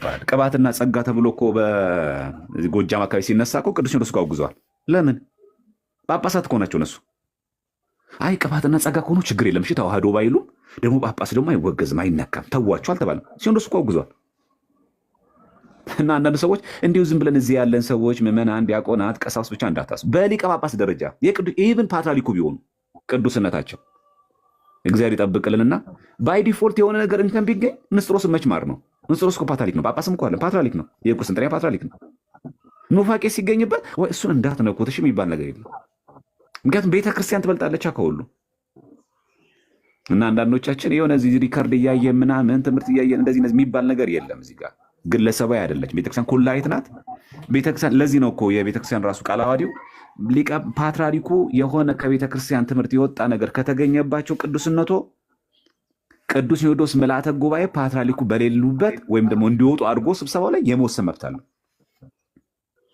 ይገባል። ቅባትና ጸጋ ተብሎ እኮ በጎጃም አካባቢ ሲነሳ እኮ ቅዱስ ሲኖዶስ እኮ አውግዟል። ለምን? ጳጳሳት እኮ ናቸው እነሱ። አይ ቅባትና ጸጋ ከሆኑ ችግር የለም እሺ ተዋህዶ ባይሉም ደግሞ ጳጳስ ደግሞ አይወገዝም አይነካም ተዋቸው አልተባለም። ሲኖዶስ እኮ አውግዟል። እና አንዳንድ ሰዎች እንዲሁ ዝም ብለን እዚህ ያለን ሰዎች ምዕመናን፣ ዲያቆናት፣ ቀሳውስት ብቻ እንዳታስቡ። በሊቀ ጳጳስ ደረጃ ኢቭን ፓትርያርኩ ቢሆኑ ቅዱስነታቸው እግዚአብሔር ይጠብቅልንና ባይ ዲፎልት የሆነ ነገር እንከን ቢገኝ ንስጥሮስን መችማር ነው። ንስጥሮስ እኮ ፓትርያርክ ነው። ጳጳስም እኮ አለ ፓትርያርክ ነው። የቁስጥንጥንያ ፓትርያርክ ነው። ኑፋቄ ሲገኝበት ወይ እሱን እንዳትነኩት እሺ የሚባል ነገር የለም። ምክንያቱም ቤተክርስቲያን ትበልጣለች ከሁሉ። እና አንዳንዶቻችን የሆነ እዚህ ሪከርድ እያየን ምናምን ትምህርት እያየን እንደዚህ የሚባል ነገር የለም። እዚህ ጋር ግለሰባዊ አይደለች ቤተክርስቲያን፣ ኩላዊት ናት ቤተክርስቲያን። ለዚህ ነው እኮ የቤተክርስቲያን ራሱ ቃለ ዓዋዲው ሊቀ ፓትርያርኩ የሆነ ከቤተክርስቲያን ትምህርት የወጣ ነገር ከተገኘባቸው ቅዱስነቶ ቅዱስ ሲኖዶስ ምልዓተ ጉባኤ ፓትርያርኩ በሌሉበት ወይም ደግሞ እንዲወጡ አድርጎ ስብሰባው ላይ የመወሰን መብት አለው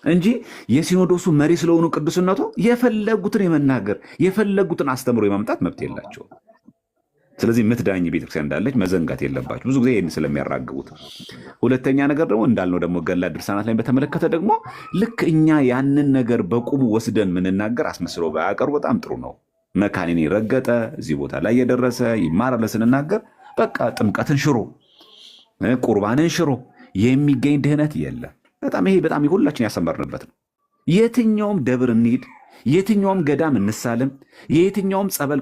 እንጂ የሲኖዶሱ መሪ ስለሆኑ ቅዱስነቶ የፈለጉትን የመናገር የፈለጉትን አስተምሮ የማምጣት መብት የላቸው። ስለዚህ ምትዳኝ ቤተክርስቲያን እንዳለች መዘንጋት የለባቸው። ብዙ ጊዜ ይህን ስለሚያራግቡት። ሁለተኛ ነገር ደግሞ እንዳልነው ደግሞ ገድላት ድርሳናት ላይ በተመለከተ ደግሞ ልክ እኛ ያንን ነገር በቁሙ ወስደን ምንናገር አስመስለው ባያቀሩ በጣም ጥሩ ነው። መካኒን ረገጠ እዚህ ቦታ ላይ የደረሰ ይማራል ስንናገር በቃ ጥምቀትን ሽሮ ቁርባንን ሽሮ የሚገኝ ድህነት የለም። ይሄ በጣም የሁላችን ያሰመርንበት ነው። የትኛውም ደብር እንሂድ፣ የትኛውም ገዳም እንሳለም፣ የትኛውም ጸበል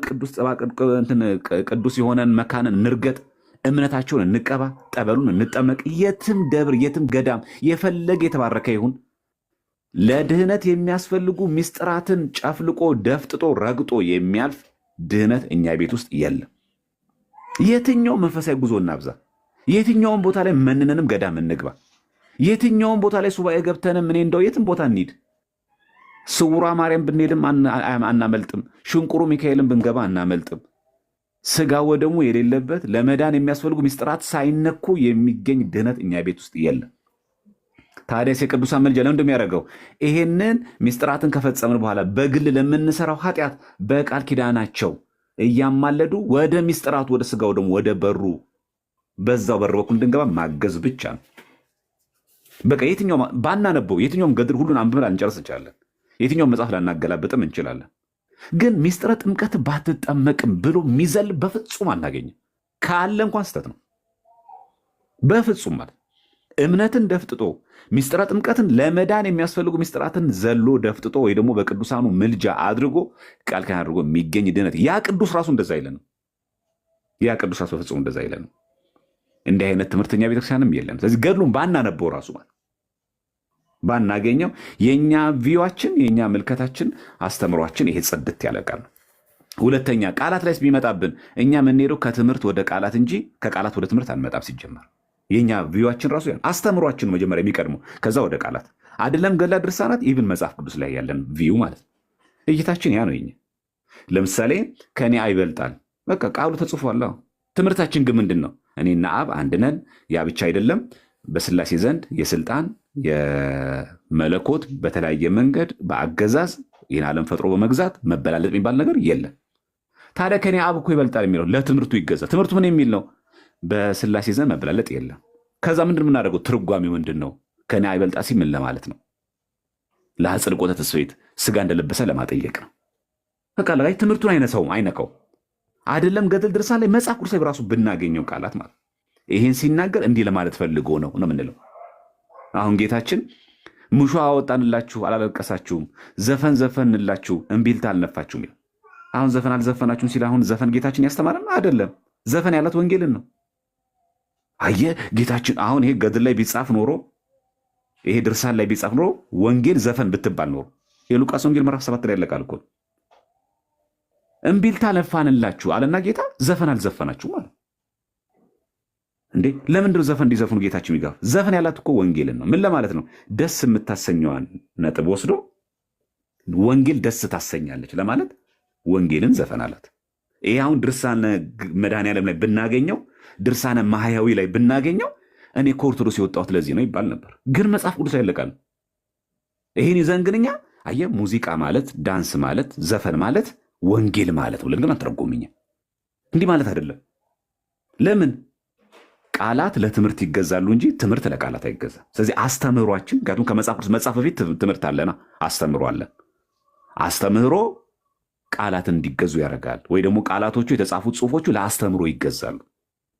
ቅዱስ የሆነን መካንን እንርገጥ፣ እምነታቸውን እንቀባ፣ ጠበሉን እንጠመቅ፣ የትም ደብር የትም ገዳም የፈለገ የተባረከ ይሁን ለድህነት የሚያስፈልጉ ምስጢራትን ጨፍልቆ ደፍጥጦ ረግጦ የሚያልፍ ድህነት እኛ ቤት ውስጥ የለም። የትኛውም መንፈሳዊ ጉዞ እናብዛ፣ የትኛውም ቦታ ላይ መንነንም ገዳም እንግባ፣ የትኛውም ቦታ ላይ ሱባኤ ገብተንም እኔ እንደው የትም ቦታ እንሂድ፣ ስውሯ ማርያም ብንሄድም አናመልጥም፣ ሽንቁሩ ሚካኤልን ብንገባ አናመልጥም። ስጋ ወደሙ የሌለበት ለመዳን የሚያስፈልጉ ምስጢራት ሳይነኩ የሚገኝ ድህነት እኛ ቤት ውስጥ የለም። ታዲያስ የቅዱሳን ምልጃ ለምን እንደሚያደርገው ይሄንን ምስጢራትን ከፈጸምን በኋላ በግል ለምንሰራው ኃጢአት በቃል ኪዳናቸው እያማለዱ ወደ ምስጢራቱ ወደ ስጋው ደግሞ ወደ በሩ በዛው በር በኩል እንድንገባ ማገዝ ብቻ ነው። በቃ የትኛውም ባናነበው የትኛውም ገድል ሁሉን አንብበን ላንጨርስ እንችላለን። የትኛውም መጽሐፍ ላናገላብጥም እንችላለን። ግን ምስጢረ ጥምቀት ባትጠመቅም ብሎ የሚዘል በፍጹም አናገኝም። ካለ እንኳን ስተት ነው በፍጹም ማለት እምነትን ደፍጥጦ ምስጢረ ጥምቀትን ለመዳን የሚያስፈልጉ ምስጢራትን ዘሎ ደፍጥጦ ወይ ደግሞ በቅዱሳኑ ምልጃ አድርጎ ቃል ኪዳን አድርጎ የሚገኝ ድህነት ያ ቅዱስ ራሱ እንደዛ አይለንም። ያ ቅዱስ ራሱ በፍጹም እንደዛ አይለንም። እንዲህ አይነት ትምህርተኛ ቤተክርስቲያንም የለም። ስለዚህ ገድሉን ባናነበው ራሱ ማለት ባናገኘው የኛ ቪዋችን የኛ ምልከታችን አስተምሯችን ይሄ ጽድት ያለ ቃል ነው። ሁለተኛ ቃላት ላይ ቢመጣብን እኛ የምንሄደው ከትምህርት ወደ ቃላት እንጂ ከቃላት ወደ ትምህርት አንመጣም። ሲጀመር የኛ ቪዋችን ራሱ አስተምሯችን መጀመሪያ የሚቀድመው ከዛ ወደ ቃላት አይደለም። ገድላት ድርሳናት ኢቭን መጽሐፍ ቅዱስ ላይ ያለን ቪው ማለት እይታችን ያ ነው። የኛ ለምሳሌ ከኔ አይበልጣል በቃ ቃሉ ተጽፏል። ትምህርታችን ግን ምንድን ነው? እኔና አብ አንድ ነን። ያ ብቻ አይደለም። በስላሴ ዘንድ የስልጣን የመለኮት በተለያየ መንገድ በአገዛዝ ይህን ዓለም ፈጥሮ በመግዛት መበላለጥ የሚባል ነገር የለም። ታዲያ ከኔ አብ እኮ ይበልጣል የሚለው ለትምህርቱ ይገዛ። ትምህርቱ ምን የሚል ነው? በስላሴ ዘንድ መበላለጥ የለም። ከዛ ምንድን የምናደርገው? ትርጓሜው ምንድን ነው? ከኔ አይበልጣ ሲል ምን ለማለት ነው? ለአጽድቆተ ተስፌት ስጋ እንደለበሰ ለማጠየቅ ነው። በቃ ላይ ትምህርቱን አይነካው አይደለም። ገድል ድርሳን ላይ መጽሐፍ ቅዱስ ላይ በራሱ ብናገኘው ቃላት ማለት ይህን ሲናገር እንዲህ ለማለት ፈልጎ ነው የምንለው። አሁን ጌታችን ሙሾ አወጣንላችሁ አላለቀሳችሁም፣ ዘፈን ዘፈንላችሁ እምቢልታ አልነፋችሁም ይላል። አሁን ዘፈን አልዘፈናችሁም ሲል አሁን ዘፈን ጌታችን ያስተማረን አይደለም። ዘፈን ያላት ወንጌልን ነው። አየ ጌታችን አሁን ይሄ ገድል ላይ ቢጻፍ ኖሮ ይሄ ድርሳን ላይ ቢጻፍ ኖሮ ወንጌል ዘፈን ብትባል ኖሮ የሉቃስ ወንጌል ምዕራፍ 7 ላይ ያለቃል እኮ እምቢልታ ነፋንላችሁ አለና ጌታ ዘፈን አልዘፈናችሁም ማለት እንዴ። ለምንድነው ዘፈን እንዲዘፍኑ ጌታችን ይጋፍ? ዘፈን ያላት እኮ ወንጌልን ነው። ምን ለማለት ነው? ደስ የምታሰኘዋን ነጥብ ወስዶ ወንጌል ደስ ታሰኛለች ለማለት ወንጌልን ዘፈን አላት። ይሄ አሁን ድርሳነ መድኃኔዓለም ላይ ብናገኘው፣ ድርሳነ ማህያዊ ላይ ብናገኘው እኔ ከኦርቶዶክስ የወጣሁት ለዚህ ነው ይባል ነበር። ግን መጽሐፍ ቅዱስ አይለቃል። ይሄን ይዘን ግን እኛ አየ ሙዚቃ ማለት ዳንስ ማለት ዘፈን ማለት ወንጌል ማለት ነው ብለን ግን አንተረጎምኛ። እንዲህ ማለት አይደለም። ለምን? ቃላት ለትምህርት ይገዛሉ እንጂ ትምህርት ለቃላት አይገዛ። ስለዚህ አስተምህሯችን ምክንያቱም ከመጽሐፍ ቅዱስ መጽሐፍ በፊት ትምህርት አለና አስተምህሮ አለን። አስተምህሮ ቃላት እንዲገዙ ያደርጋል። ወይ ደግሞ ቃላቶቹ የተጻፉት ጽሁፎቹ ለአስተምህሮ ይገዛሉ።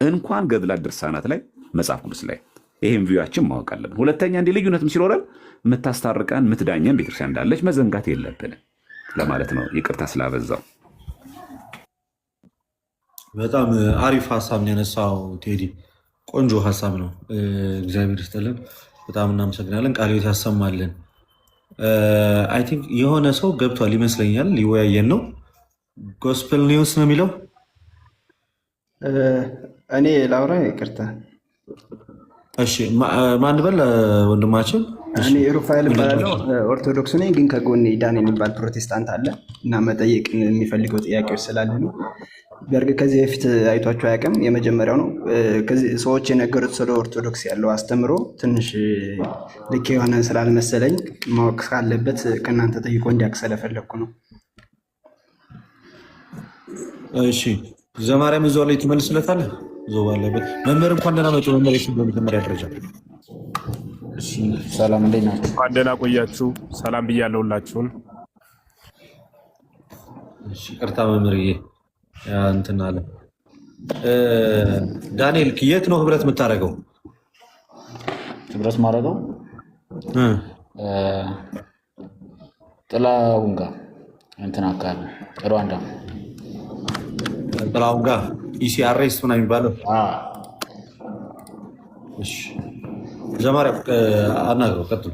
እንኳን ገድላት ድርሳናት ላይ መጽሐፍ ቅዱስ ላይ ይህም ቪዋችን ማወቅ አለብን። ሁለተኛ እንዲህ ልዩነትም ሲኖረን የምታስታርቀን የምትዳኘን ቤተክርስቲያን እንዳለች መዘንጋት የለብንም ለማለት ነው። ይቅርታ ስላበዛው። በጣም አሪፍ ሀሳብ ነው ያነሳው ቴዲ፣ ቆንጆ ሀሳብ ነው። እግዚአብሔር ይስጥልን፣ በጣም እናመሰግናለን። ቃለ ሕይወት ያሰማልን። አይ ቲንክ የሆነ ሰው ገብቷል ይመስለኛል፣ ሊወያየን ነው። ጎስፐል ኒውስ ነው የሚለው። እኔ ላውራ፣ ይቅርታ። እሺ ማን በል ወንድማችን? እኔ ሩፋኤል እባላለሁ፣ ኦርቶዶክስ ነኝ። ግን ከጎኔ ዳን የሚባል ፕሮቴስታንት አለ እና መጠየቅ የሚፈልገው ጥያቄዎች ስላለ ነው። በእርግጥ ከዚህ በፊት አይቷቸው አያውቅም፣ የመጀመሪያው ነው። ሰዎች የነገሩት ስለ ኦርቶዶክስ ያለው አስተምሮ ትንሽ ልክ የሆነ ስላልመሰለኝ ማወቅ ካለበት ከእናንተ ጠይቆ እንዲያውቅ ስለፈለግኩ ነው። እሺ ዘማርያም እዛው ላይ ትመልስለታለህ። እዛው ባለበት መምህር እንኳን ደህና መጡ። መምህር በመጀመሪያ ደረጃ ሰላም፣ እንዴት ናችሁ? እንኳን ደህና ቆያችሁ። ሰላም ብያለሁ ሁላችሁን። ቅርታ መምህርዬ እንትን አለ። ዳንኤል የት ነው ህብረት የምታደርገው? ህብረት ማድረገው ጥላሁን ጋር እንትን አካባቢ ሩዋንዳ ጥላሁን ጋር ኢሲአርኤስ ምናምን የሚባለው። ዘማሪያ አናግረው፣ ቀጥሉ።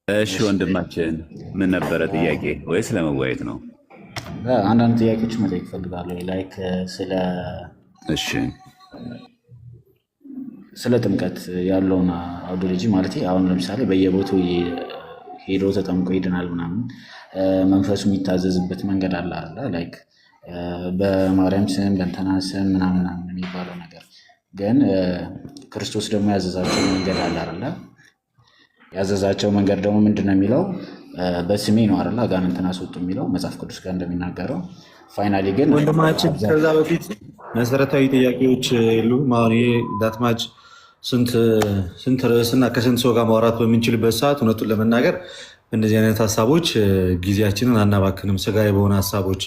እሺ ወንድማችን ምን ነበረ ጥያቄ ወይስ ለመወያየት ነው? አንዳንድ ጥያቄዎች መጠየቅ እፈልጋለሁ። ላይክ ስለ ጥምቀት ያለውን አውዲዮሎጂ ማለት አሁን ለምሳሌ በየቦታው ሄዶ ተጠምቆ ይድናል ምናምን መንፈሱ የሚታዘዝበት መንገድ አለ አለ ላይክ በማርያም ስም በእንትና ስም ምናምን የሚባለው ነገር ግን ክርስቶስ ደግሞ ያዘዛቸው መንገድ አለ አይደለ? ያዘዛቸው መንገድ ደግሞ ምንድን ነው የሚለው? በስሜ ነው አይደለ አጋንንትን አስወጡ የሚለው መጽሐፍ ቅዱስ ጋር እንደሚናገረው። ፋይናሊ ግን ወንድማችን ከዛ በፊት መሰረታዊ ጥያቄዎች የሉም። አሁን ይሄ ዳትማች ስንት ርዕስና ከስንት ሰው ጋር ማውራት በምንችልበት ሰዓት እውነቱን ለመናገር እንደዚህ አይነት ሀሳቦች ጊዜያችንን አናባክንም። ስጋዊ በሆነ ሀሳቦች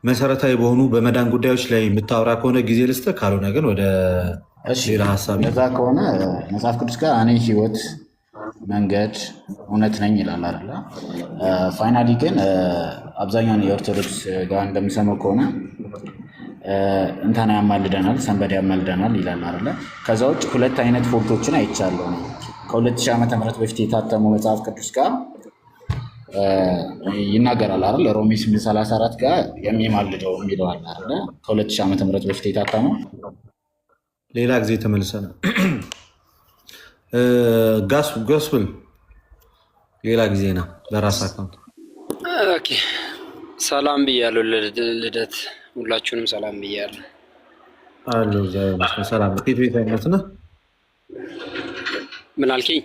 መሰረታዊ በሆኑ በመዳን ጉዳዮች ላይ የምታወራ ከሆነ ጊዜ ልስጥህ፣ ካልሆነ ግን ወደ ሌላ ሀሳብ። ከዛ ከሆነ መጽሐፍ ቅዱስ ጋር እኔ ህይወት መንገድ እውነት ነኝ ይላል አይደለ? ፋይናሊ ግን አብዛኛውን የኦርቶዶክስ ጋር እንደሚሰማው ከሆነ እንትና ያማልደናል፣ ሰንበዴ ያማልደናል ይላል አይደለ? ከዛ ውጭ ሁለት አይነት ፎልቶችን አይቻለሁ ነው ከ2000 ዓመተ ምህረት በፊት የታተሙ መጽሐፍ ቅዱስ ጋር ይናገራል አይደል? ሮሜ 8:34 ጋር የሚማልደው የሚለው አለ አይደል? ከ2000 ዓመተ ምህረት በፊት የታተመው ሌላ ጊዜ ተመልሰናል። ጎስፕል ሌላ ጊዜ ነው ለራስ አካውንት። ኦኬ ሰላም ብያለሁ። ልደት ሁላችሁንም ሰላም ብያለሁ። አሎ ሰላም። ከየት ቤተ እምነት ነህ? ምን አልከኝ?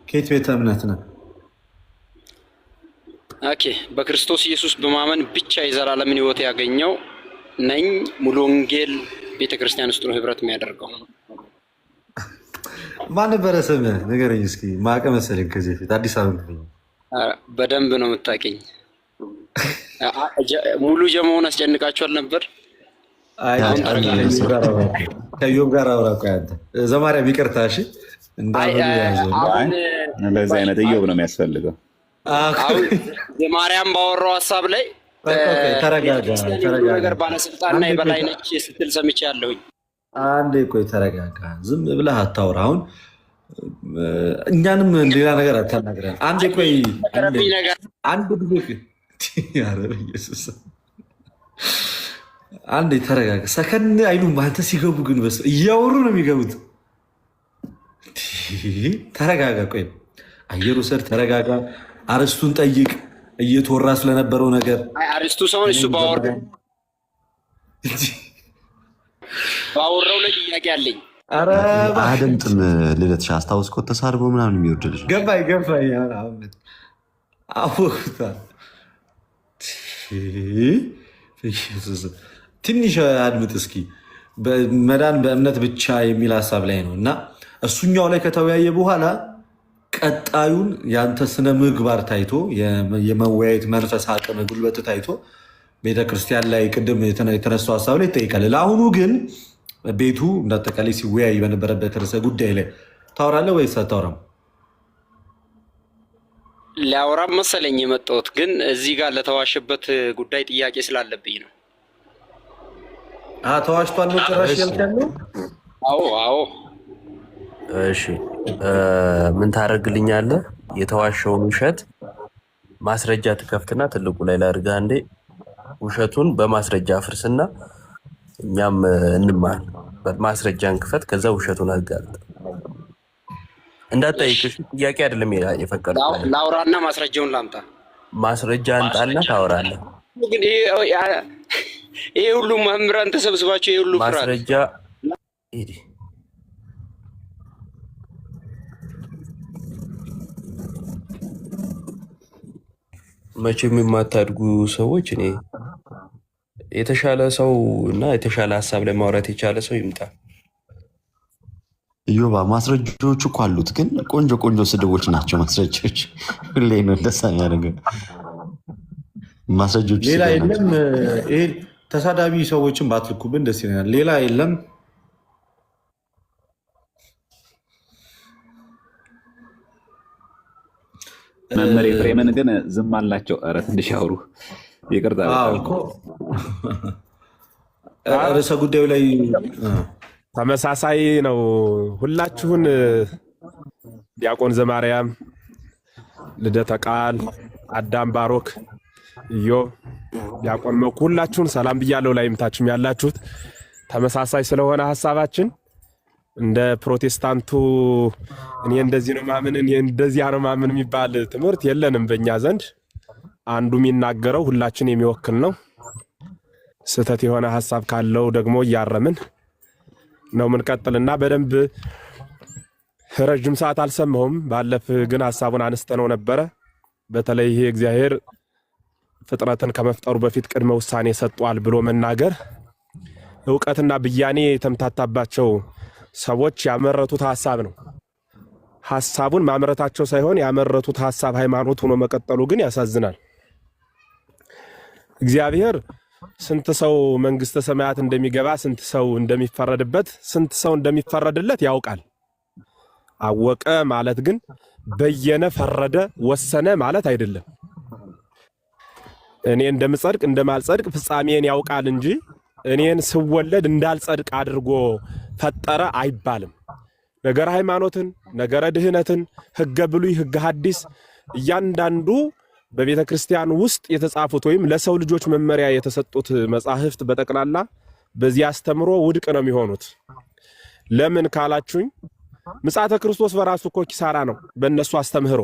ከየት ቤተ እምነት ነህ? ኦኬ በክርስቶስ ኢየሱስ በማመን ብቻ የዘላለምን ሕይወት ያገኘው ነኝ። ሙሉ ወንጌል ቤተክርስቲያን ውስጥ ነው ህብረት የሚያደርገው። ማን ነበረ ስምህ? ንገረኝ እስኪ። ማቀ መሰለኝ ከዚህ በፊት አዲስ አበባ። በደንብ ነው የምታውቀኝ። ሙሉ ጀማውን አስጨንቃችኋል ነበር። ከዮብ ጋር አውራ። ቆይ አንተ ዘማርያም ይቅርታ። እሺ እንደዚህ አይነት እዮብ ነው የሚያስፈልገው። የማርያም ባወራው ሀሳብ ላይ ነገር ባለስልጣንና የበላይ ነች ስትል ሰምቼ ያለሁኝ። አንዴ ቆይ ተረጋጋ። ዝም ብለህ አታውራ። አሁን እኛንም ሌላ ነገር አታናግረን። አንዴ ቆይ አንድ ጊዜ አንዴ ተረጋጋ። ሰከን አይሉም። አንተ ሲገቡ ግን በስ እያወሩ ነው የሚገቡት። ተረጋጋ። ቆይ አየር ውሰድ። ተረጋጋ። አርስቱን ጠይቅ። እየተወራ ስለነበረው ነገር አርስቱ ሰውን እሱ ባወራው ላይ ጥያቄ አለኝ። አደምጥም ልደትሽ አስታውስኮ ተሳርቦ ምናምን የሚወርድ ልጅ ገባኝ አወኩታ። ትንሽ አድምጥ እስኪ። መዳን በእምነት ብቻ የሚል ሀሳብ ላይ ነው እና እሱኛው ላይ ከተወያየ በኋላ ቀጣዩን የአንተ ስነ ምግባር ታይቶ የመወያየት መንፈስ አቅም ጉልበት ታይቶ ቤተክርስቲያን ላይ ቅድም የተነሳው ሀሳብ ላይ ይጠይቃል። ለአሁኑ ግን ቤቱ እንዳጠቃላይ ሲወያይ በነበረበት ርዕሰ ጉዳይ ላይ ታወራለህ ወይስ አታወራም? ሊያወራም መሰለኝ የመጣሁት ግን እዚህ ጋር ለተዋሸበት ጉዳይ ጥያቄ ስላለብኝ ነው። ተዋሽቷል ነው ጭራሽ ያልከው? አዎ። እሺ ምን ታደርግልኛለህ? የተዋሸውን ውሸት ማስረጃ ትከፍትና ትልቁ ላይ ላድርግህ አንዴ። ውሸቱን በማስረጃ አፍርስና እኛም እንማር። ማስረጃን ክፈት፣ ከዛ ውሸቱን አጋልጥ። እንዳትጠይቅሽ ጥያቄ አይደለም የፈቀድኩት። ላውራና ማስረጃውን ላምጣ። ማስረጃ አንጣና ታወራለህ። ግን ይሄ ሁሉ መምህራን ተሰብስባቸው ይሄ ሁሉ ማስረጃ መቼም የማታድጉ ሰዎች እኔ የተሻለ ሰው እና የተሻለ ሀሳብ ላይ ማውራት የቻለ ሰው ይምጣ። ኢዮባ ማስረጃዎቹ እኮ አሉት፣ ግን ቆንጆ ቆንጆ ስድቦች ናቸው ማስረጃዎች። ሁሌ ነው እንደዛ የሚያደርገው ማስረጃዎች። ሌላ የለም። ይሄ ተሳዳቢ ሰዎችን ባትልኩብን ደስ ይለናል። ሌላ የለም። መምህር ኤፍሬምን ግን ዝም አላቸው። ኧረ ትንሽ ያውሩ። ይቅርታ ርዕሰ ጉዳዩ ላይ ተመሳሳይ ነው። ሁላችሁን ዲያቆን ዘማርያም፣ ልደተ ቃል፣ አዳም ባሮክ፣ ኢዮብ፣ ዲያቆን መኩ ሁላችሁን ሰላም ብያለሁ። ላይምታችሁም ያላችሁት ተመሳሳይ ስለሆነ ሀሳባችን እንደ ፕሮቴስታንቱ እኔ እንደዚህ ነው ማምን እኔ እንደዚያ ነው ማምን የሚባል ትምህርት የለንም በእኛ ዘንድ። አንዱ የሚናገረው ሁላችን የሚወክል ነው። ስህተት የሆነ ሀሳብ ካለው ደግሞ እያረምን ነው ምንቀጥልና በደንብ ረጅም ሰዓት አልሰማሁም። ባለፈ ግን ሀሳቡን አነስተነው ነበረ። በተለይ ይሄ እግዚአብሔር ፍጥረትን ከመፍጠሩ በፊት ቅድመ ውሳኔ ሰጥቷል ብሎ መናገር ዕውቀትና ብያኔ የተምታታባቸው ሰዎች ያመረቱት ሀሳብ ነው። ሀሳቡን ማምረታቸው ሳይሆን ያመረቱት ሀሳብ ሃይማኖት ሆኖ መቀጠሉ ግን ያሳዝናል። እግዚአብሔር ስንት ሰው መንግስተ ሰማያት እንደሚገባ፣ ስንት ሰው እንደሚፈረድበት፣ ስንት ሰው እንደሚፈረድለት ያውቃል። አወቀ ማለት ግን በየነ፣ ፈረደ፣ ወሰነ ማለት አይደለም። እኔ እንደምጸድቅ እንደማልጸድቅ ፍጻሜን ያውቃል እንጂ እኔን ስወለድ እንዳልጸድቅ አድርጎ ፈጠረ አይባልም። ነገረ ሃይማኖትን፣ ነገረ ድህነትን፣ ህገ ብሉይ፣ ህገ ሐዲስ እያንዳንዱ በቤተ ክርስቲያን ውስጥ የተጻፉት ወይም ለሰው ልጆች መመሪያ የተሰጡት መጻሕፍት በጠቅላላ በዚህ አስተምሮ ውድቅ ነው የሚሆኑት። ለምን ካላችሁኝ ምጽአተ ክርስቶስ በራሱ እኮ ኪሳራ ነው። በእነሱ አስተምህሮ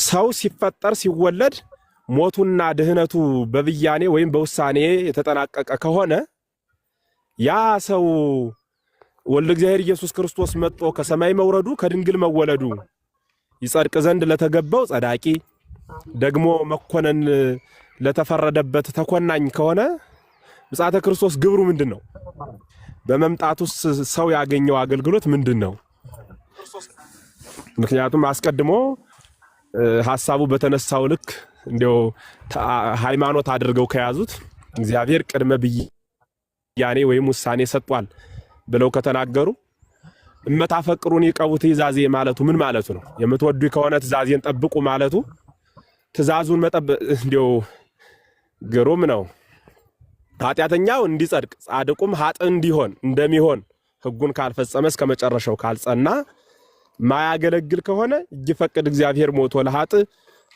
ሰው ሲፈጠር ሲወለድ ሞቱና ድህነቱ በብያኔ ወይም በውሳኔ የተጠናቀቀ ከሆነ ያ ሰው ወልደ እግዚአብሔር ኢየሱስ ክርስቶስ መጥቶ ከሰማይ መውረዱ ከድንግል መወለዱ ይጸድቅ ዘንድ ለተገባው ጸዳቂ ደግሞ መኮነን ለተፈረደበት ተኮናኝ ከሆነ ምጽአተ ክርስቶስ ግብሩ ምንድን ነው? በመምጣቱስ ሰው ያገኘው አገልግሎት ምንድን ነው? ምክንያቱም አስቀድሞ ሐሳቡ በተነሳው ልክ እንዲያው ሃይማኖት አድርገው ከያዙት እግዚአብሔር ቅድመ ብያኔ ወይም ውሳኔ ሰጥቷል ብለው ከተናገሩ እመታፈቅሩን ይቀቡ ትእዛዜ ማለቱ ምን ማለቱ ነው? የምትወዱ ከሆነ ትእዛዜን ጠብቁ ማለቱ ትእዛዙን መጠበቅ እንዲያው ግሩም ነው። ኃጢአተኛው እንዲጸድቅ ጻድቁም ኃጥእ እንዲሆን እንደሚሆን ሕጉን ካልፈጸመ እስከ መጨረሻው ካልጸና ማያገለግል ከሆነ ይፈቅድ እግዚአብሔር ሞቶ ለኃጥእ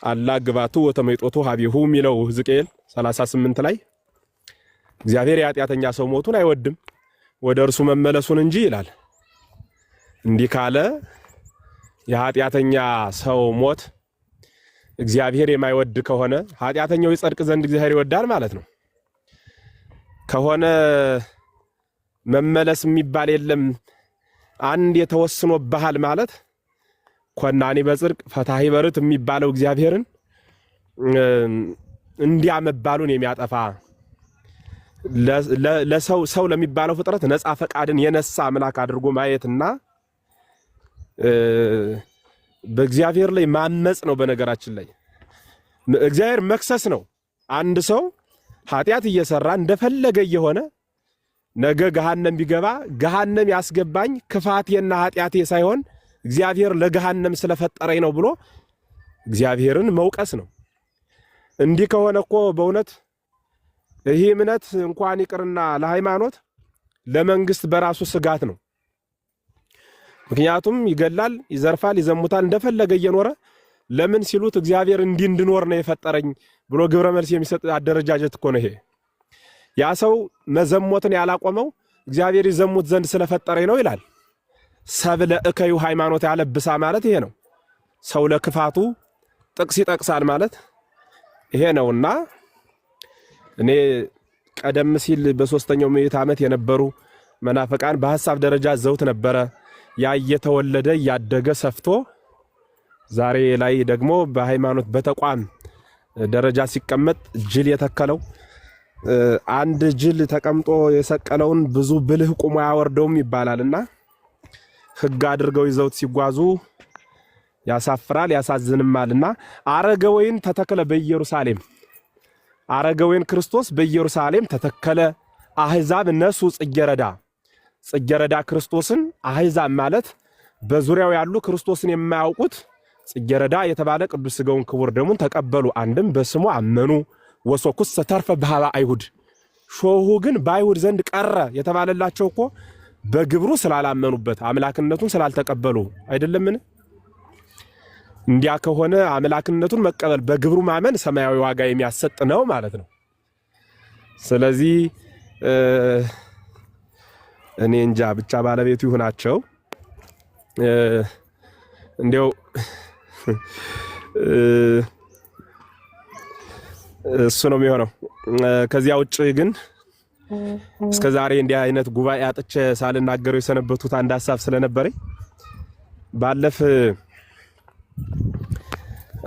አላ ግባቱ ወተመይጦቱ ሀቢሁ የሚለው ሕዝቅኤል 38 ላይ እግዚአብሔር የኃጢአተኛ ሰው ሞቱን አይወድም ወደ እርሱ መመለሱን እንጂ ይላል። እንዲህ ካለ የኃጢአተኛ ሰው ሞት እግዚአብሔር የማይወድ ከሆነ ኃጢአተኛው ይጸድቅ ዘንድ እግዚአብሔር ይወዳል ማለት ነው። ከሆነ መመለስ የሚባል የለም። አንድ የተወስኖ ባህል ማለት ኮናኒ በጽድቅ ፈታሂ በርት የሚባለው እግዚአብሔርን እንዲያ መባሉን የሚያጠፋ ሰው ለሚባለው ፍጥረት ነፃ ፈቃድን የነሳ አምላክ አድርጎ ማየትና በእግዚአብሔር ላይ ማመጽ ነው። በነገራችን ላይ እግዚአብሔር መክሰስ ነው። አንድ ሰው ኃጢአት እየሰራ እንደፈለገ እየሆነ ነገ ገሃነም ቢገባ ገሃነም ያስገባኝ ክፋቴና ኃጢአቴ ሳይሆን እግዚአብሔር ለገሃነም ስለፈጠረኝ ነው ብሎ እግዚአብሔርን መውቀስ ነው። እንዲህ ከሆነ እኮ በእውነት ይህ እምነት እንኳን ይቅርና ለሃይማኖት ለመንግስት በራሱ ስጋት ነው። ምክንያቱም ይገላል፣ ይዘርፋል፣ ይዘሙታል እንደፈለገ እየኖረ ለምን ሲሉት እግዚአብሔር እንዲህ እንድኖር ነው የፈጠረኝ ብሎ ግብረ መልስ የሚሰጥ አደረጃጀት እኮ ነው ይሄ። ያ ሰው መዘሞትን ያላቆመው እግዚአብሔር ይዘሙት ዘንድ ስለፈጠረኝ ነው ይላል። ሰብለ እከዩ ሃይማኖት ያለብሳ ማለት ይሄ ነው። ሰው ለክፋቱ ጥቅስ ይጠቅሳል ማለት ይሄ ነውና እኔ ቀደም ሲል በሶስተኛው ምዕተ ዓመት የነበሩ መናፍቃን በሐሳብ ደረጃ ዘውት ነበረ። ያ እየተወለደ እያደገ ሰፍቶ ዛሬ ላይ ደግሞ በሃይማኖት በተቋም ደረጃ ሲቀመጥ ጅል የተከለው አንድ ጅል ተቀምጦ የሰቀለውን ብዙ ብልህ ቁሞ ያወርደውም ይባላልና ሕግ አድርገው ይዘውት ሲጓዙ ያሳፍራል ያሳዝንማልና አረገ ወይን ተተከለ በኢየሩሳሌም አረገወይን ክርስቶስ በኢየሩሳሌም ተተከለ። አህዛብ እነሱ ጽጌረዳ ክርስቶስን አህዛብ ማለት በዙሪያው ያሉ ክርስቶስን የማያውቁት ጽጌረዳ የተባለ ቅዱስ ሥጋውን ክቡር ደሙን ተቀበሉ። አንድም በስሙ አመኑ። ወሶኩስ ተርፈ በሃባ አይሁድ ሾሁ ግን በአይሁድ ዘንድ ቀረ የተባለላቸው እኮ በግብሩ ስላላመኑበት አምላክነቱን ስላልተቀበሉ አይደለምን? እንዲያ ከሆነ አምላክነቱን መቀበል በግብሩ ማመን ሰማያዊ ዋጋ የሚያሰጥ ነው ማለት ነው። ስለዚህ እኔ እንጃ ብቻ ባለቤቱ ይሁናቸው። እንዲያው እሱ ነው የሚሆነው። ከዚያ ውጭ ግን እስከዛሬ እንዲህ አይነት ጉባኤ አጥቼ ሳልናገረው የሰነበቱት አንድ ሐሳብ ስለነበረኝ ባለፈ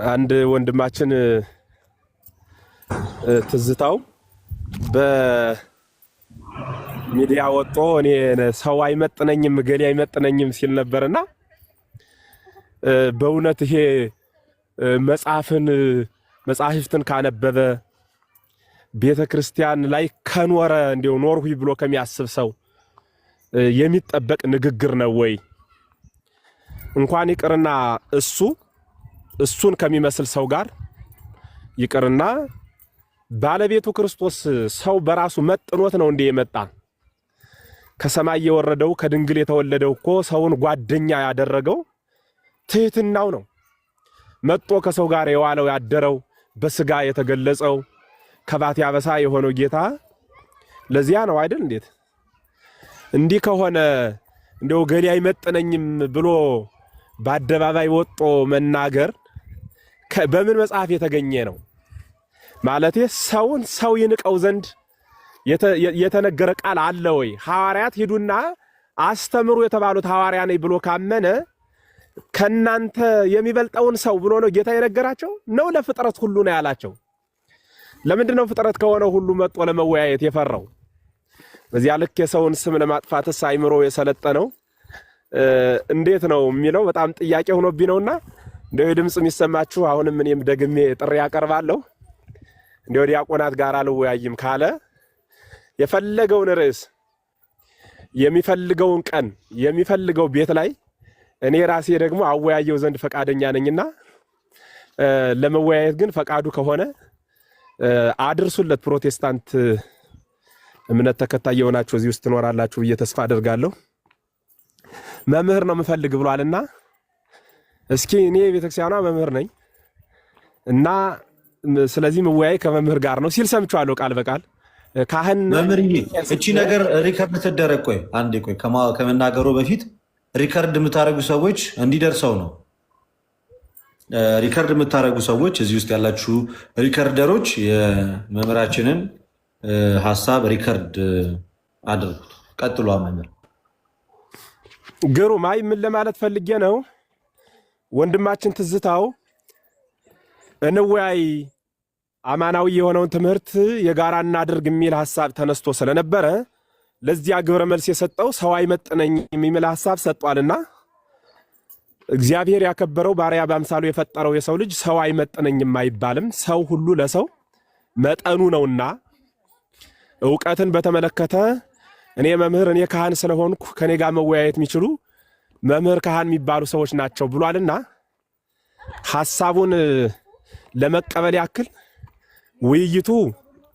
አንድ ወንድማችን ትዝታው በሚዲያ ወጥቶ እኔ ሰው አይመጥነኝም ገሌ አይመጥነኝም ሲል ነበርና በእውነት ይሄ መጽሐፍትን ካነበበ ቤተ ክርስቲያን ላይ ከኖረ እንደው ኖርሁይ ብሎ ከሚያስብ ሰው የሚጠበቅ ንግግር ነው ወይ? እንኳን ይቅርና እሱን ከሚመስል ሰው ጋር ይቅርና ባለቤቱ ክርስቶስ ሰው በራሱ መጥኖት ነው እንዴ የመጣ? ከሰማይ የወረደው ከድንግል የተወለደው እኮ ሰውን ጓደኛ ያደረገው ትህትናው ነው። መጥቶ ከሰው ጋር የዋለው ያደረው በስጋ የተገለጸው ከባት ያበሳ የሆነው ጌታ ለዚያ ነው አይደል? እንዴት እንዲህ ከሆነ እንደው ገሌ አይመጥነኝም ብሎ በአደባባይ ወጦ መናገር በምን መጽሐፍ የተገኘ ነው? ማለቴ ሰው ይንቀው ዘንድ የተነገረ ቃል አለ ወይ? ሐዋርያት ሂዱና አስተምሩ የተባሉት ሐዋርያ ነኝ ብሎ ካመነ ከናንተ የሚበልጠውን ሰው ብሎ ነው ጌታ የነገራቸው ነው? ለፍጥረት ሁሉ ነው ያላቸው? ለምንድነው ፍጥረት ከሆነ ሁሉ መጥቶ ለመወያየት የፈራው? በዚያ ልክ የሰውን ስም ለማጥፋትስ አይምሮ የሰለጠነው እንዴት ነው የሚለው በጣም ጥያቄ ሆኖብኝ ነውና እንደው ድምጽ የሚሰማችሁ አሁንም እኔም ደግሜ ጥሪ ያቀርባለሁ። እንደው ዲያቆናት ጋር አልወያይም ካለ የፈለገውን ርዕስ የሚፈልገውን ቀን የሚፈልገው ቤት ላይ እኔ ራሴ ደግሞ አወያየው ዘንድ ፈቃደኛ ነኝና ለመወያየት ግን ፈቃዱ ከሆነ አድርሱለት። ፕሮቴስታንት እምነት ተከታይ የሆናችሁ እዚህ ውስጥ ትኖራላችሁ ብዬ ተስፋ አደርጋለሁ። መምህር ነው የምፈልግ ብሏልና እስኪ እኔ ቤተክርስቲያኗ መምህር ነኝ እና ስለዚህ መወያይ ከመምህር ጋር ነው ሲል ሰምቻለሁ ቃል በቃል ካህን መምህርዬ እቺ ነገር ሪከርድ ትደረግ። ቆይ አንዴ ቆይ ከመናገሩ በፊት ሪከርድ የምታደርጉ ሰዎች እንዲደርሰው ነው። ሪከርድ የምታደርጉ ሰዎች እዚህ ውስጥ ያላችሁ ሪከርደሮች የመምህራችንን ሀሳብ ሪከርድ አድርጉት። ቀጥሎ መምህር ግሩም። አይ ምን ለማለት ፈልጌ ነው ወንድማችን ትዝታው እንወያይ አማናዊ የሆነውን ትምህርት የጋራ እናድርግ የሚል ሐሳብ ተነስቶ ስለነበረ ለዚያ ግብረ መልስ የሰጠው ሰው አይመጥነኝም የሚል ሐሳብ ሰጥቷልና እግዚአብሔር ያከበረው ባሪያ በአምሳሉ የፈጠረው የሰው ልጅ ሰው አይመጥነኝም አይባልም። ሰው ሁሉ ለሰው መጠኑ ነውና ዕውቀትን በተመለከተ እኔ መምህር እኔ ካህን ስለሆንኩ ከኔ ጋር መወያየት የሚችሉ መምህር ካህን የሚባሉ ሰዎች ናቸው ብሏልና ሐሳቡን ለመቀበል ያክል ውይይቱ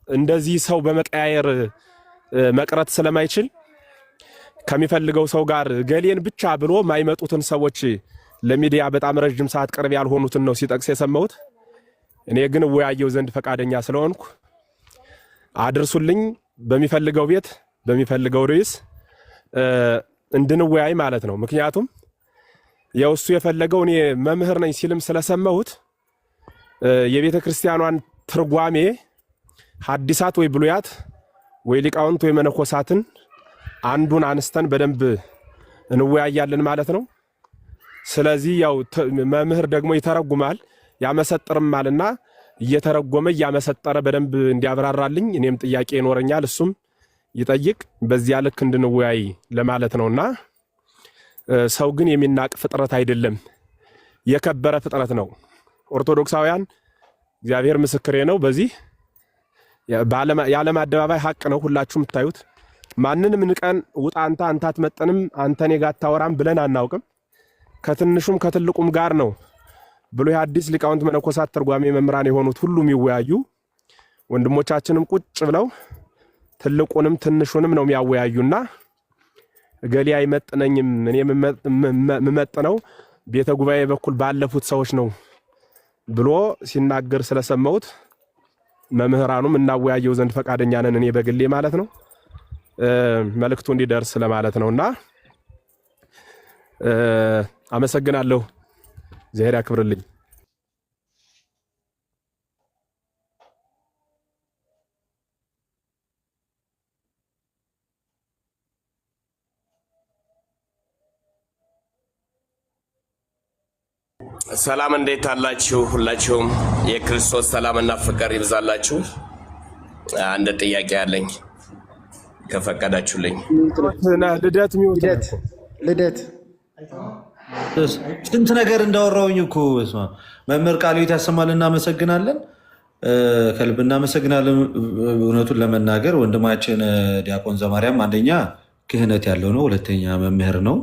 እንደዚህ ሰው በመቀያየር መቅረት ስለማይችል ከሚፈልገው ሰው ጋር ገሌን ብቻ ብሎ ማይመጡትን ሰዎች ለሚዲያ በጣም ረጅም ሰዓት ቅርብ ያልሆኑትን ነው ሲጠቅስ የሰማሁት። እኔ ግን ወያየው ዘንድ ፈቃደኛ ስለሆንኩ አድርሱልኝ በሚፈልገው ቤት በሚፈልገው ርዕስ እንድንወያይ ማለት ነው። ምክንያቱም ያው እሱ የፈለገው እኔ መምህር ነኝ ሲልም ስለሰማሁት የቤተ ክርስቲያኗን ትርጓሜ ሐዲሳት ወይ ብሉያት ወይ ሊቃውንት ወይ መነኮሳትን አንዱን አንስተን በደንብ እንወያያለን ማለት ነው። ስለዚህ ያው መምህር ደግሞ ይተረጉማል ያመሰጥርማልና እየተረጎመ ያመሰጠረ በደንብ እንዲያብራራልኝ እኔም ጥያቄ ይኖረኛል፣ እሱም ይጠይቅ፣ በዚያ ልክ እንድንወያይ ለማለት ነውና ሰው ግን የሚናቅ ፍጥረት አይደለም፣ የከበረ ፍጥረት ነው። ኦርቶዶክሳውያን እግዚአብሔር ምስክሬ ነው። በዚህ የዓለም አደባባይ ሐቅ ነው ሁላችሁም የምታዩት። ማንንም ንቀን ውጣ አንተ አትመጥንም አንተ እኔ ጋር አታወራም ብለን አናውቅም። ከትንሹም ከትልቁም ጋር ነው ብሎ የሐዲስ ሊቃውንት መነኮሳት ተርጓሚ መምህራን የሆኑት ሁሉም ይወያዩ። ወንድሞቻችንም ቁጭ ብለው ትልቁንም ትንሹንም ነው የሚያወያዩና እገሌ አይመጥነኝም እኔ የምመጥነው ቤተ ጉባኤ በኩል ባለፉት ሰዎች ነው ብሎ ሲናገር ስለሰማሁት መምህራኑም እናወያየው ዘንድ ፈቃደኛ ነን፣ እኔ በግሌ ማለት ነው። መልእክቱ እንዲደርስ ለማለት ነውና አመሰግናለሁ። እግዚአብሔር ያክብርልኝ። ሰላም እንዴት አላችሁ? ሁላችሁም የክርስቶስ ሰላምና ፍቅር ይብዛላችሁ። አንድ ጥያቄ አለኝ ከፈቀዳችሁልኝ። ልደት ስንት ነገር እንዳወራውኝ እኮ መምህር ቃልዮት ያሰማል። እናመሰግናለን፣ ከልብ እናመሰግናለን። እውነቱን ለመናገር ወንድማችን ዲያቆን ዘማርያም አንደኛ ክህነት ያለው ነው፣ ሁለተኛ መምህር ነው።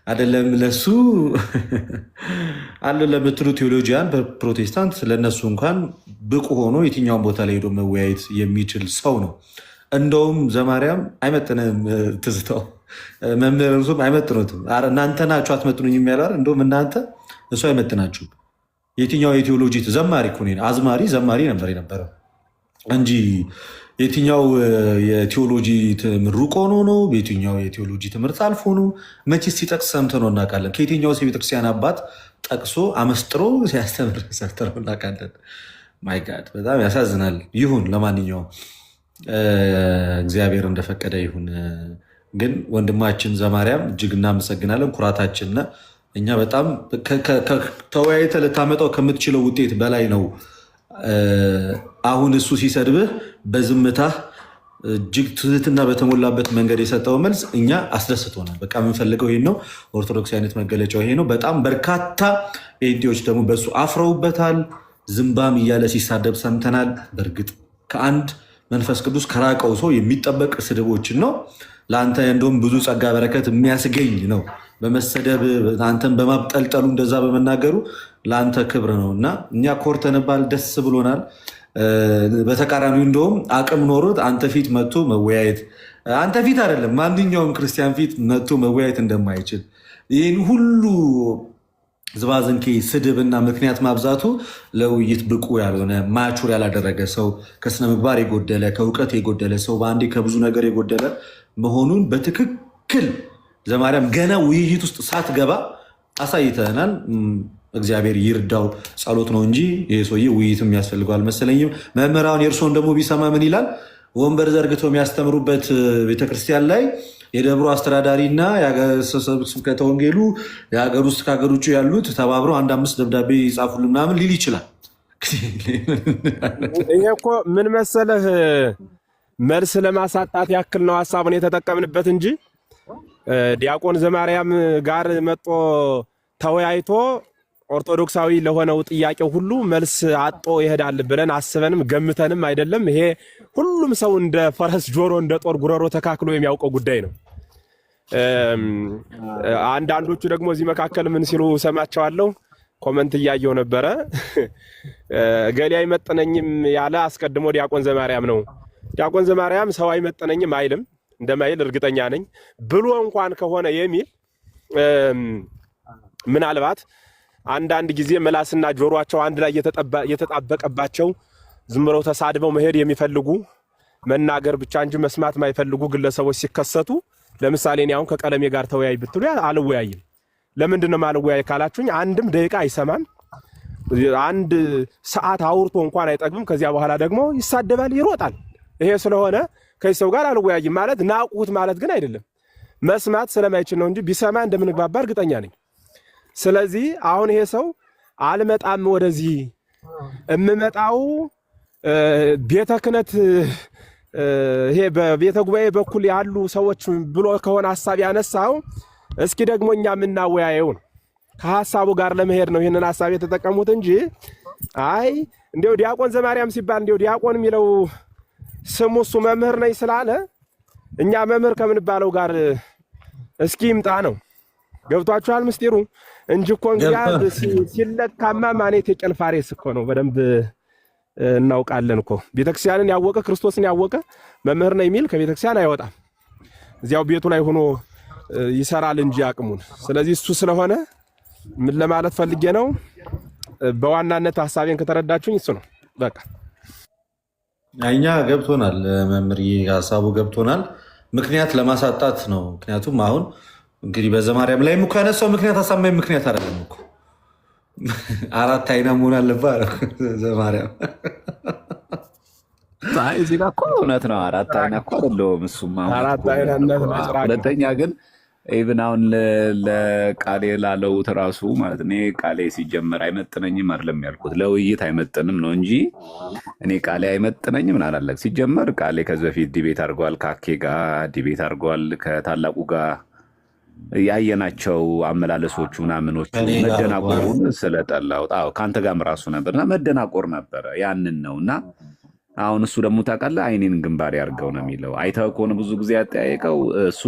አይደለም ለሱ አለ ለምትሉ ቴዎሎጂያን በፕሮቴስታንት ለነሱ እንኳን ብቁ ሆኖ የትኛውን ቦታ ላይ ሄዶ መወያየት የሚችል ሰው ነው። እንደውም ዘማርያም አይመጥንም፣ ትዝታው መምህር እርሱም አይመጥኑትም። እናንተ ናችሁ አትመጥኑኝ የሚያላር እንደውም እናንተ እሱ አይመጥናችሁም። የትኛው የቴዎሎጂ ዘማሪ እኮ ነው፣ አዝማሪ ዘማሪ ነበር የነበረው እንጂ የትኛው የቴዎሎጂ ምሩቅ ሆኖ ነው? የትኛው የቴዎሎጂ ትምህርት አልፎ ነው? መቼስ ሲጠቅስ ሰምተነው እናውቃለን? ከየትኛው የቤተክርስቲያን አባት ጠቅሶ አመስጥሮ ሲያስተምር ሰምተነው እናውቃለን? ማይ ጋድ በጣም ያሳዝናል። ይሁን ለማንኛውም እግዚአብሔር እንደፈቀደ ይሁን። ግን ወንድማችን ዘማርያም እጅግ እናመሰግናለን፣ ኩራታችን ነህ። እኛ በጣም ተወያይተህ ልታመጣው ከምትችለው ውጤት በላይ ነው። አሁን እሱ ሲሰድብህ በዝምታህ እጅግ ትህትና በተሞላበት መንገድ የሰጠው መልስ እኛ አስደስቶናል። በቃ የምንፈልገው ይሄን ነው። ኦርቶዶክስ አይነት መገለጫው ይሄ ነው። በጣም በርካታ ጴንጤዎች ደግሞ በሱ አፍረውበታል። ዝምባም እያለ ሲሳደብ ሰምተናል። በእርግጥ ከአንድ መንፈስ ቅዱስ ከራቀው ሰው የሚጠበቅ ስድቦችን ነው። ለአንተ እንደውም ብዙ ጸጋ በረከት የሚያስገኝ ነው። በመሰደብ አንተን በማብጠልጠሉ እንደዛ በመናገሩ ለአንተ ክብር ነው እና እኛ ኮርተንባል፣ ደስ ብሎናል። በተቃራኒው እንደውም አቅም ኖሮት አንተ ፊት መጥቶ መወያየት፣ አንተ ፊት አይደለም ማንኛውም ክርስቲያን ፊት መጥቶ መወያየት እንደማይችል ይህን ሁሉ ዝባዝንኬ ስድብና ምክንያት ማብዛቱ ለውይይት ብቁ ያልሆነ ማቹር ያላደረገ ሰው፣ ከስነ ምግባር የጎደለ ከእውቀት የጎደለ ሰው፣ በአንዴ ከብዙ ነገር የጎደለ መሆኑን በትክክል ዘማርያም ገና ውይይት ውስጥ ሳትገባ አሳይተናል። እግዚአብሔር ይርዳው። ጸሎት ነው እንጂ ይህ ሰውዬ ውይይት የሚያስፈልገው አልመሰለኝም። መምህራን የእርሶን ደግሞ ቢሰማ ምን ይላል? ወንበር ዘርግተው የሚያስተምሩበት ቤተክርስቲያን ላይ የደብሮ አስተዳዳሪና ስብከተ ወንጌሉ የሀገር ውስጥ ከሀገር ውጭ ያሉት ተባብረው 1-5 ደብዳቤ ይጻፉልን ምናምን ሊል ይችላል። ይሄ እኮ ምን መሰለህ መልስ ለማሳጣት ያክል ነው ሐሳቡን የተጠቀምንበት እንጂ ዲያቆን ዘማርያም ጋር መጥቶ ተወያይቶ ኦርቶዶክሳዊ ለሆነው ጥያቄው ሁሉ መልስ አጦ ይሄዳል ብለን አስበንም ገምተንም አይደለም። ይሄ ሁሉም ሰው እንደ ፈረስ ጆሮ እንደ ጦር ጉረሮ ተካክሎ የሚያውቀው ጉዳይ ነው። አንዳንዶቹ ደግሞ እዚህ መካከል ምን ሲሉ ሰማቸዋለሁ፣ ኮመንት እያየው ነበረ። ገሌ አይመጥነኝም ያለ አስቀድሞ ዲያቆን ዘማርያም ነው። ዲያቆን ዘማርያም ሰው አይመጥነኝም አይልም፣ እንደማይል እርግጠኛ ነኝ ብሎ እንኳን ከሆነ የሚል ምናልባት አንዳንድ ጊዜ ምላስና ጆሮአቸው አንድ ላይ የተጣበቀባቸው ዝም ብለው ተሳድበው መሄድ የሚፈልጉ መናገር ብቻ እንጂ መስማት የማይፈልጉ ግለሰቦች ሲከሰቱ፣ ለምሳሌ እኔ አሁን ከቀለሜ ጋር ተወያይ ብትሉ አልወያይም። ለምንድን ነው የማልወያይ ካላችሁኝ፣ አንድም ደቂቃ አይሰማም። አንድ ሰዓት አውርቶ እንኳን አይጠግብም። ከዚያ በኋላ ደግሞ ይሳደባል፣ ይሮጣል። ይሄ ስለሆነ ከዚህ ሰው ጋር አልወያይም ማለት ናቁት ማለት ግን አይደለም። መስማት ስለማይችል ነው እንጂ ቢሰማ እንደምንግባባ እርግጠኛ ነኝ። ስለዚህ አሁን ይሄ ሰው አልመጣም ወደዚህ እምመጣው ቤተ ክህነት ይሄ በቤተ ጉባኤ በኩል ያሉ ሰዎች ብሎ ከሆነ ሐሳብ ያነሳው፣ እስኪ ደግሞ እኛ የምናወያየው ነው። ከሐሳቡ ጋር ለመሄድ ነው ይህንን ሐሳብ የተጠቀሙት እንጂ አይ እንዲያው ዲያቆን ዘማርያም ሲባል እንዲያው ዲያቆን የሚለው ስሙ እሱ መምህር ነኝ ስላለ እኛ መምህር ከምንባለው ጋር እስኪ ይምጣ ነው። ገብቷችኋል ምስጢሩ? እንጂ እኮ እንግዲህ ሲለካማ ማኔት የቄል ፋሬስ እኮ ነው። በደንብ እናውቃለን እኮ ቤተክርስቲያንን ያወቀ ክርስቶስን ያወቀ መምህር ነው የሚል ከቤተክርስቲያን አይወጣም። እዚያው ቤቱ ላይ ሆኖ ይሰራል እንጂ አቅሙን። ስለዚህ እሱ ስለሆነ ምን ለማለት ፈልጌ ነው፣ በዋናነት ሐሳቤን ከተረዳችሁኝ እሱ ነው በቃ። እኛ ገብቶናል መምህር፣ ሐሳቡ ገብቶናል። ምክንያት ለማሳጣት ነው። ምክንያቱም አሁን እንግዲህ በዘማርያም ላይ እኮ ያነሳው ምክንያት አሳማኝ ምክንያት አይደለም እኮ። አራት አይና መሆን አለበት ዘማርያም። እዚህ ጋር እኮ እውነት ነው። አራት አይና እኮ አይደለውም እሱማ። ሁለተኛ ግን ኢቭን አሁን ለቃሌ ላለውት ራሱ ማለት እኔ ቃሌ ሲጀመር አይመጥነኝም አይደለም ያልኩት፣ ለውይይት አይመጥንም ነው እንጂ እኔ ቃሌ አይመጥነኝም አላለቅ። ሲጀመር ቃሌ ከዚህ በፊት ዲቤት አድርጓል፣ ከአኬ ጋር ዲቤት አድርጓል፣ ከታላቁ ጋር ያየናቸው አመላለሶቹ ምናምኖቹ መደናቆሩን ስለጠላሁት ከአንተ ጋርም ራሱ ነበርና መደናቆር ነበረ። ያንን ነው እና አሁን እሱ ደግሞ ታውቃለህ አይኔን ግንባር ያርገው ነው የሚለው። አይተህ ከሆነ ብዙ ጊዜ ያጠያየቀው እሱ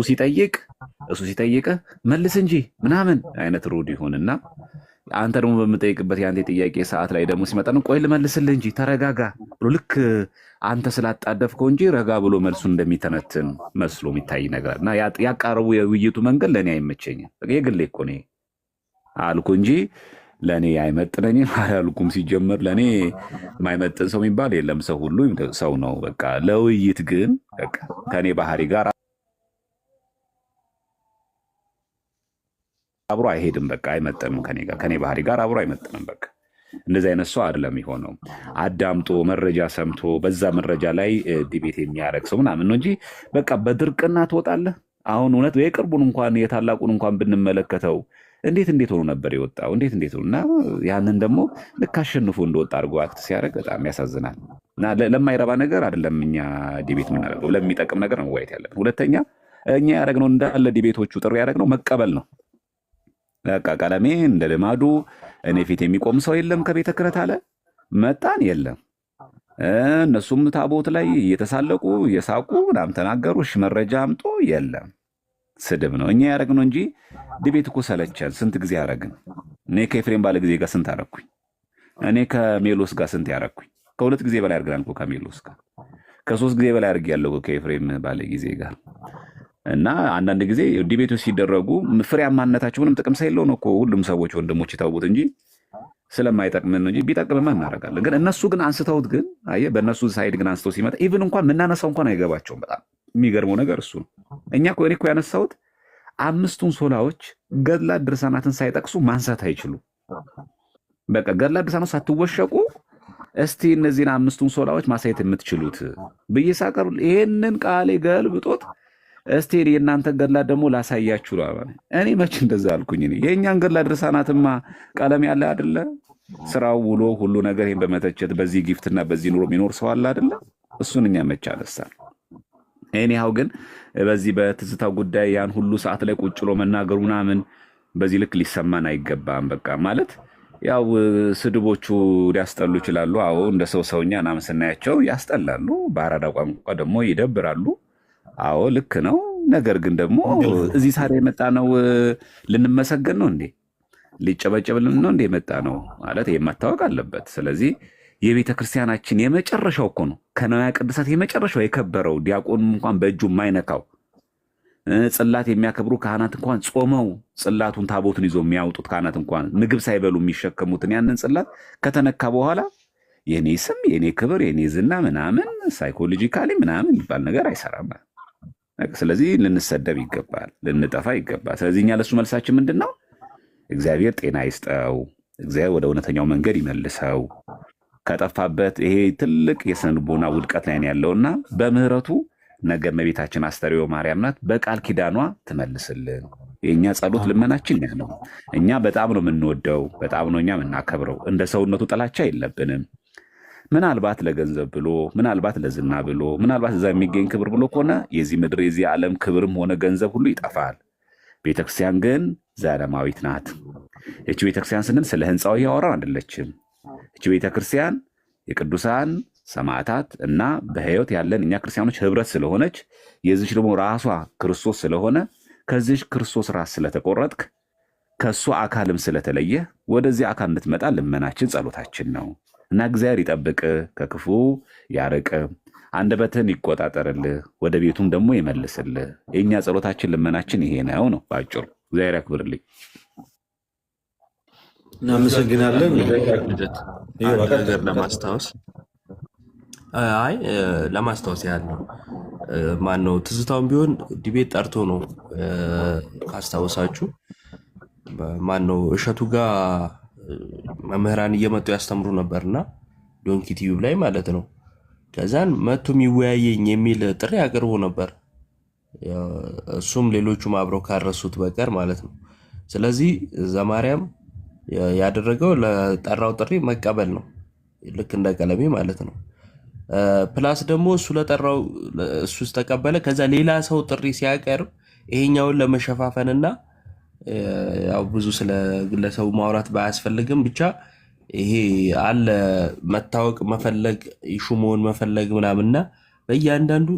ሲጠይቅህ መልስ እንጂ ምናምን አይነት ሩድ ይሆንና አንተ ደግሞ በምጠይቅበት የአንተ ጥያቄ ሰዓት ላይ ደግሞ ሲመጣ ነው ቆይ ልመልስልህ እንጂ ተረጋጋ ብሎ ልክ አንተ ስላጣደፍከው እንጂ ረጋ ብሎ መልሱን እንደሚተነትን መስሎ የሚታይ ነገር እና ያቃረቡ የውይይቱ መንገድ ለእኔ አይመቸኝም። የግሌ እኮ ነው አልኩ እንጂ ለእኔ አይመጥነኝም አላልኩም። ሲጀመር ለእኔ የማይመጥን ሰው የሚባል የለም። ሰው ሁሉ ሰው ነው። በቃ ለውይይት ግን በቃ ከእኔ ባህሪ ጋር አብሮ አይሄድም። በቃ አይመጥንም። ከኔ ባህሪ ጋር አብሮ አይመጥንም። በቃ እንደዚህ አይነት ሰው አይደለም የሆነው። አዳምጦ መረጃ ሰምቶ በዛ መረጃ ላይ ዲቤት የሚያደርግ ሰው ምናምን ነው እንጂ በቃ በድርቅና ትወጣለህ። አሁን እውነት የቅርቡን እንኳን የታላቁን እንኳን ብንመለከተው እንዴት ሆኖ ነበር የወጣው? እንዴት ሆኖ እና ያንን ደግሞ ልክ አሸንፎ እንደወጣ አድርጎ አክት ሲያደርግ በጣም ያሳዝናል። እና ለማይረባ ነገር አይደለም እኛ ዲቤት የምናደርገው፣ ለሚጠቅም ነገር ነው መወያየት ያለብን። ሁለተኛ እኛ ያደረግነው እንዳለ ዲቤቶቹ ጥሩ ያደረግነው መቀበል ነው። በቃ ቀለሜ እንደ ልማዱ እኔ ፊት የሚቆም ሰው የለም ከቤተ ክህነት አለ መጣን የለም። እነሱም ታቦት ላይ እየተሳለቁ እየሳቁ ምናምን ተናገሩ። መረጃ አምጦ የለም። ስድብ ነው እኛ ያደረግነው እንጂ ዲቤት እኮ ሰለቸን። ስንት ጊዜ ያደረግን። እኔ ከኤፍሬም ባለ ጊዜ ጋር ስንት አደረግኩኝ። እኔ ከሜሎስ ጋር ስንት ያደረግኩኝ። ከ2 ጊዜ በላይ አድርገናል እኮ ከሜሎስ ጋር። ከ3 ጊዜ በላይ አድርግ ያለው ከኤፍሬም ባለ ጊዜ ጋር እና አንዳንድ ጊዜ ዲቤቶች ሲደረጉ ፍሬያማነታቸው ምንም ጥቅም ሳይለው ነው እኮ ሁሉም ሰዎች ወንድሞች ይተውት እንጂ ስለማይጠቅምን እንጂ ቢጠቅምማ እናደርጋለን። ግን እነሱ ግን አንስተውት ግን አየህ፣ በእነሱ ሳይድ ግን አንስተው ሲመጣ ኢቭን እንኳን የምናነሳው እንኳን አይገባቸውም። በጣም የሚገርመው ነገር እሱ ነው። እኔ እኮ ያነሳሁት 5ቱን ሶላዎች ገድላት ድርሳናትን ሳይጠቅሱ ማንሳት አይችሉም። በቃ ገድላት ድርሳናት ሳትወሸቁ እስቲ እነዚህን 5ቱን ሶላዎች ማሳየት የምትችሉት ብዬ ሳቀርብ ይሄንን ቃሌ ገልብጦት እስቲ የእናንተ ገድላት ደግሞ ላሳያችሁ። እኔ መች እንደዛ አልኩኝ? የእኛን ገድላት ድርሳናትማ ቀለም ያለ አይደለ ስራው ውሎ ሁሉ ነገር ይሄን በመተቸት በዚህ ጊፍትና በዚህ ኑሮ የሚኖር ሰው አለ አይደለ? እሱን እኛ መቻ አነሳን። እኔው ግን በዚህ በትዝታው ጉዳይ ያን ሁሉ ሰዓት ላይ ቁጭ ብሎ መናገሩ ምናምን በዚህ ልክ ሊሰማን አይገባም። በቃ ማለት ያው ስድቦቹ ሊያስጠሉ ይችላሉ። አዎ እንደ ሰውኛ ምናምን ስናያቸው ያስጠላሉ። በአራዳ ቋንቋ ደግሞ ይደብራሉ። አዎ ልክ ነው። ነገር ግን ደግሞ እዚህ ሳሪ የመጣ ነው ልንመሰገን ነው እንዴ? ሊጨበጨብልን ነው እንዴ የመጣ ነው ማለት የማታወቅ አለበት። ስለዚህ የቤተ ክርስቲያናችን የመጨረሻው እኮ ነው ከነዋያ ቅድሳት የመጨረሻው የከበረው ዲያቆን እንኳን በእጁ የማይነካው ጽላት የሚያከብሩ ካህናት እንኳን ጾመው ጽላቱን ታቦቱን ይዞ የሚያወጡት ካህናት እንኳን ምግብ ሳይበሉ የሚሸከሙትን ያንን ጽላት ከተነካ በኋላ የኔ ስም የኔ ክብር የኔ ዝና ምናምን ሳይኮሎጂካሊ ምናምን የሚባል ነገር አይሰራም። ስለዚህ ልንሰደብ ይገባል፣ ልንጠፋ ይገባል። ስለዚህ እኛ ለሱ መልሳችን ምንድን ነው? እግዚአብሔር ጤና ይስጠው፣ እግዚአብሔር ወደ እውነተኛው መንገድ ይመልሰው። ከጠፋበት ይሄ ትልቅ የስነ ልቦና ውድቀት ላይ ያለውና በምህረቱ ነገ እመቤታችን አስተርእዮ ማርያም ናት፣ በቃል ኪዳኗ ትመልስልን። የእኛ ጸሎት ልመናችን ያ ነው። እኛ በጣም ነው የምንወደው፣ በጣም ነው እኛ የምናከብረው። እንደ ሰውነቱ ጥላቻ የለብንም። ምናልባት ለገንዘብ ብሎ ምናልባት ለዝና ብሎ ምናልባት እዛ የሚገኝ ክብር ብሎ ከሆነ የዚህ ምድር የዚህ ዓለም ክብርም ሆነ ገንዘብ ሁሉ ይጠፋል። ቤተክርስቲያን ግን ዘላለማዊት ናት። እቺ ቤተክርስቲያን ስንል ስለ ህንፃው እያወራን አይደለችም። እቺ ቤተክርስቲያን የቅዱሳን ሰማዕታት እና በህይወት ያለን እኛ ክርስቲያኖች ህብረት ስለሆነች የዚች ደግሞ ራሷ ክርስቶስ ስለሆነ ከዚች ክርስቶስ ራስ ስለተቆረጥክ ከሱ አካልም ስለተለየ ወደዚህ አካል እንድትመጣ ልመናችን ጸሎታችን ነው እና እግዚአብሔር ይጠብቅ፣ ከክፉ ያርቅ፣ አንደበትን ይቆጣጠርልህ፣ ወደ ቤቱም ደግሞ ይመልስልህ። የእኛ ጸሎታችን ልመናችን ይሄ ነው ባጭሩ። እግዚአብሔር ያክብርልኝ። እናመሰግናለን። ነገር ለማስታወስ ያህል ነው። ማነው ትዝታውን ቢሆን ዲቤት ጠርቶ ነው ካስታወሳችሁ። ማነው እሸቱ ጋር መምህራን እየመጡ ያስተምሩ ነበርና ዶንኪ ቲዩብ ላይ ማለት ነው። ከዛን መቶ የሚወያየኝ የሚል ጥሪ አቅርቦ ነበር። እሱም ሌሎቹም አብረው ካረሱት በቀር ማለት ነው። ስለዚህ ዘማርያም ያደረገው ለጠራው ጥሪ መቀበል ነው፣ ልክ እንደ ቀለሜ ማለት ነው። ፕላስ ደግሞ እሱ ለጠራው እሱ ተቀበለ። ከዛ ሌላ ሰው ጥሪ ሲያቀርብ ይሄኛውን ለመሸፋፈንና ያው ብዙ ስለ ግለሰቡ ማውራት ባያስፈልግም ብቻ ይሄ አለ መታወቅ መፈለግ ሹሞን መፈለግ ምናምንና በእያንዳንዱ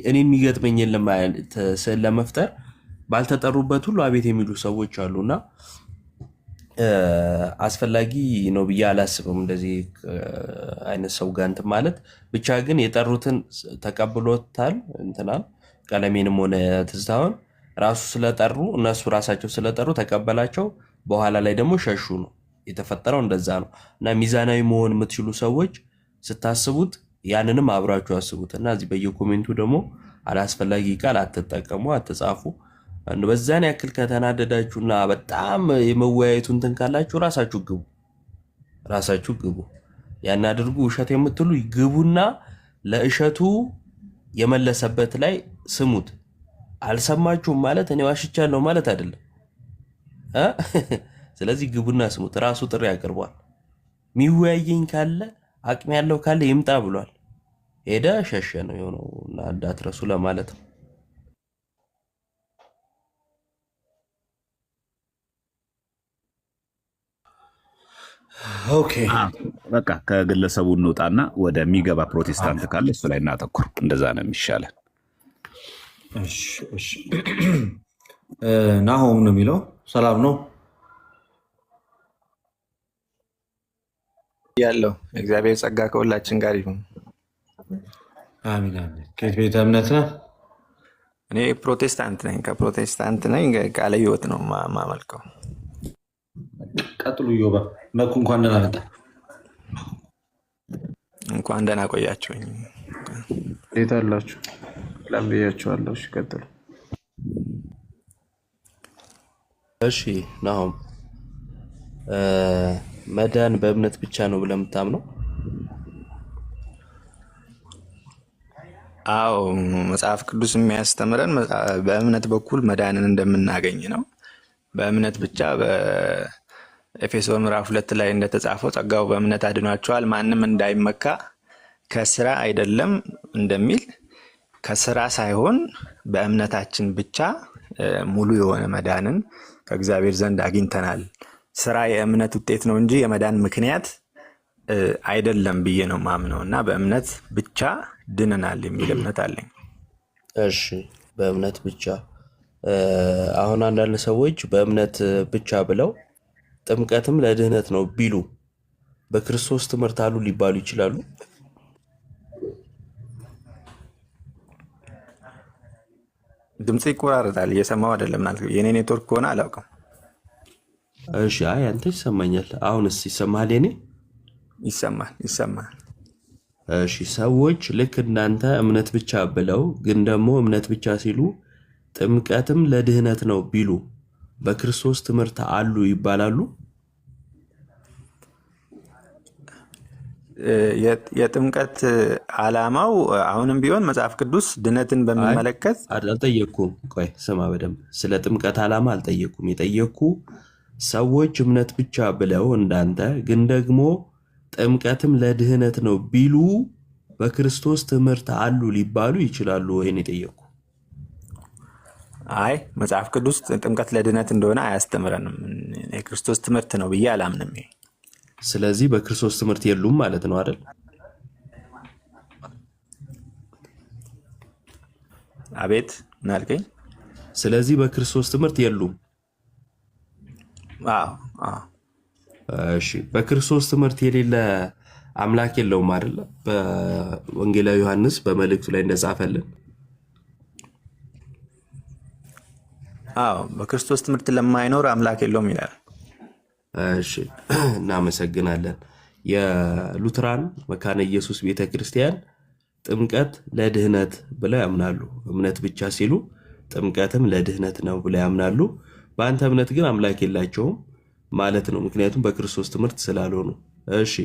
እኔ የሚገጥመኝ ስዕል ለመፍጠር ባልተጠሩበት ሁሉ አቤት የሚሉ ሰዎች አሉና አስፈላጊ ነው ብዬ አላስብም። እንደዚህ አይነት ሰው ጋር እንትን ማለት ብቻ ግን የጠሩትን ተቀብሎታል። እንትናል ቀለሜንም ሆነ ትዝታውን ራሱ ስለጠሩ እነሱ ራሳቸው ስለጠሩ ተቀበላቸው። በኋላ ላይ ደግሞ ሸሹ ነው የተፈጠረው። እንደዛ ነው እና ሚዛናዊ መሆን የምትችሉ ሰዎች ስታስቡት ያንንም አብራችሁ አስቡት እና እዚህ በየኮሜንቱ ደግሞ አላስፈላጊ ቃል አትጠቀሙ፣ አትጻፉ። በዛን ያክል ከተናደዳችሁና በጣም የመወያየቱ እንትን ካላችሁ ራሳችሁ ግቡ። ያን አድርጉ። እሸት የምትሉ ግቡና ለእሸቱ የመለሰበት ላይ ስሙት። አልሰማችሁም ማለት እኔ ዋሽቻለሁ ማለት አይደለም። ስለዚህ ግቡና ስሙት። ራሱ ጥሪ ያቀርቧል። ሚወያየኝ ካለ አቅም ያለው ካለ ይምጣ ብሏል። ሄደ ሸሸ ነው የሆነው እና እንዳትረሱ ለማለት ነው። ኦኬ በቃ ከግለሰቡ እንውጣና ወደሚገባ ፕሮቴስታንት ካለ እሱ ላይ እናተኩር። እንደዛ ነው የሚሻለን። ናሆም ነው የሚለው። ሰላም ነው ያለው። እግዚአብሔር ጸጋ ከሁላችን ጋር ይሁን። አሚን አሚን። ከየት ቤተ እምነት ነህ? እኔ ፕሮቴስታንት ነኝ። ከፕሮቴስታንት ነኝ። ቃለ ሕይወት ነው ማመልከው። ቀጥሉ። ዮባ መኩ እንኳን ደህና መጣ። እንኳን ደህና ቆያችሁኝ። እንዴት አላችሁ? ሰላም ብያችኋለሁ። እሺ ቀጥሉ። እሺ ናሆም መዳን በእምነት ብቻ ነው ብለህ የምታምነው? አዎ መጽሐፍ ቅዱስ የሚያስተምረን በእምነት በኩል መዳንን እንደምናገኝ ነው። በእምነት ብቻ ኤፌሶን ምዕራፍ 2 ላይ እንደተጻፈው ጸጋው በእምነት አድኗቸዋል ማንም እንዳይመካ ከስራ አይደለም እንደሚል ከስራ ሳይሆን በእምነታችን ብቻ ሙሉ የሆነ መዳንን ከእግዚአብሔር ዘንድ አግኝተናል። ስራ የእምነት ውጤት ነው እንጂ የመዳን ምክንያት አይደለም ብዬ ነው ማምነው እና በእምነት ብቻ ድነናል የሚል እምነት አለኝ። እሺ በእምነት ብቻ። አሁን አንዳንድ ሰዎች በእምነት ብቻ ብለው ጥምቀትም ለድህነት ነው ቢሉ በክርስቶስ ትምህርት አሉ ሊባሉ ይችላሉ? ድምጽ ይቆራረጣል፣ እየሰማው አይደለም ማለት የኔ ኔትወርክ ከሆነ አላውቅም። እሺ አይ አንተ ይሰማኛል። አሁንስ ይሰማል? የኔ ይሰማል። እሺ ሰዎች ልክ እናንተ እምነት ብቻ ብለው ግን ደግሞ እምነት ብቻ ሲሉ ጥምቀትም ለድህነት ነው ቢሉ በክርስቶስ ትምህርት አሉ ይባላሉ? የጥምቀት ዓላማው አሁንም ቢሆን መጽሐፍ ቅዱስ ድነትን በሚመለከት አልጠየኩም። ቆይ ስማ በደንብ ስለ ጥምቀት ዓላማ አልጠየኩም። የጠየኩ ሰዎች እምነት ብቻ ብለው እንዳንተ ግን ደግሞ ጥምቀትም ለድህነት ነው ቢሉ በክርስቶስ ትምህርት አሉ ሊባሉ ይችላሉ ወይን? የጠየኩ አይ መጽሐፍ ቅዱስ ጥምቀት ለድህነት እንደሆነ አያስተምረንም። የክርስቶስ ትምህርት ነው ብዬ አላምንም። ስለዚህ በክርስቶስ ትምህርት የሉም ማለት ነው አይደል? አቤት ምን አልከኝ? ስለዚህ በክርስቶስ ትምህርት የሉም። እሺ በክርስቶስ ትምህርት የሌለ አምላክ የለውም አይደል? በወንጌላዊ ዮሐንስ በመልእክቱ ላይ እንደጻፈልን በክርስቶስ ትምህርት ለማይኖር አምላክ የለውም ይላል። እሺ እናመሰግናለን። የሉትራን መካነ ኢየሱስ ቤተክርስቲያን ጥምቀት ለድህነት ብለው ያምናሉ። እምነት ብቻ ሲሉ ጥምቀትም ለድህነት ነው ብለው ያምናሉ። በአንተ እምነት ግን አምላክ የላቸውም ማለት ነው፣ ምክንያቱም በክርስቶስ ትምህርት ስላልሆኑ። እሺ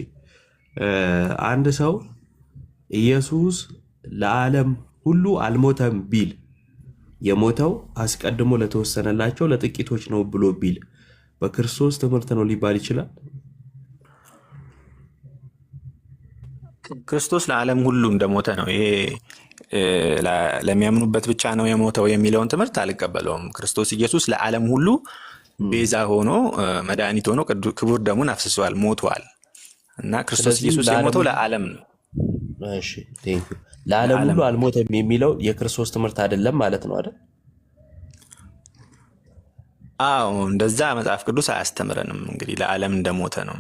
አንድ ሰው ኢየሱስ ለዓለም ሁሉ አልሞተም ቢል የሞተው አስቀድሞ ለተወሰነላቸው ለጥቂቶች ነው ብሎ ቢል በክርስቶስ ትምህርት ነው ሊባል ይችላል? ክርስቶስ ለዓለም ሁሉ እንደሞተ ነው። ይሄ ለሚያምኑበት ብቻ ነው የሞተው የሚለውን ትምህርት አልቀበለውም። ክርስቶስ ኢየሱስ ለዓለም ሁሉ ቤዛ ሆኖ መድኃኒት ሆኖ ክቡር ደሙን አፍስሷል፣ ሞቷል እና ክርስቶስ ኢየሱስ የሞተው ለዓለም ነው። እሺ ቴንክ ዩ። ለዓለም ሁሉ አልሞተም የሚለው የክርስቶስ ትምህርት አይደለም ማለት ነው አይደል? አዎ እንደዛ መጽሐፍ ቅዱስ አያስተምረንም። እንግዲህ ለዓለም እንደሞተ ነው።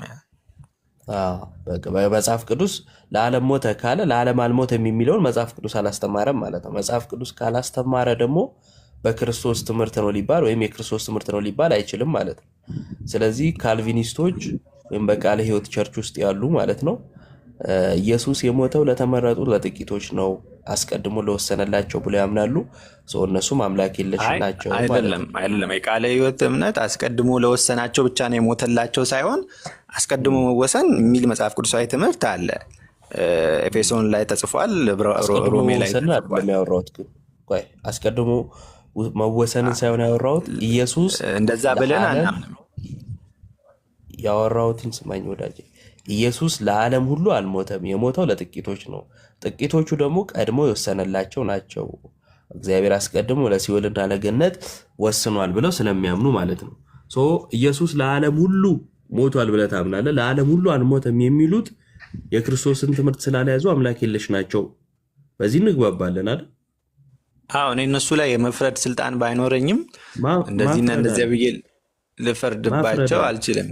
መጽሐፍ ቅዱስ ለዓለም ሞተ ካለ ለዓለም አልሞተም የሚለውን መጽሐፍ ቅዱስ አላስተማረም ማለት ነው። መጽሐፍ ቅዱስ ካላስተማረ ደግሞ በክርስቶስ ትምህርት ነው ሊባል ወይም የክርስቶስ ትምህርት ነው ሊባል አይችልም ማለት ነው። ስለዚህ ካልቪኒስቶች ወይም በቃለ ሕይወት ቸርች ውስጥ ያሉ ማለት ነው ኢየሱስ የሞተው ለተመረጡ ለጥቂቶች ነው አስቀድሞ ለወሰነላቸው ብለው ያምናሉ። እነሱም አምላክ የለሽ ናቸው። አይደለም። የቃለ ሕይወት እምነት አስቀድሞ ለወሰናቸው ብቻ ነው የሞተላቸው ሳይሆን አስቀድሞ መወሰን የሚል መጽሐፍ ቅዱሳዊ ትምህርት አለ። ኤፌሶን ላይ ተጽፏል፣ ሮሜ ላይ ያወራሁት ግን ቆይ አስቀድሞ መወሰንን ሳይሆን ያወራሁት ኢየሱስ እንደዛ ብለን አናምንም። ያወራሁትን ስማኝ ወዳጄ። ኢየሱስ ለዓለም ሁሉ አልሞተም፣ የሞተው ለጥቂቶች ነው። ጥቂቶቹ ደግሞ ቀድሞ የወሰነላቸው ናቸው። እግዚአብሔር አስቀድሞ ለሲኦልና ለገነት ወስኗል ብለው ስለሚያምኑ ማለት ነው። ኢየሱስ ለዓለም ሁሉ ሞቷል ብለህ ታምናለህ። ለዓለም ሁሉ አልሞተም የሚሉት የክርስቶስን ትምህርት ስላልያዙ አምላክ የለሽ ናቸው። በዚህ እንግባባለን አይደል? እኔ እነሱ ላይ የመፍረድ ስልጣን ባይኖረኝም እንደዚህና እንደዚያ ብዬ ልፈርድባቸው አልችልም።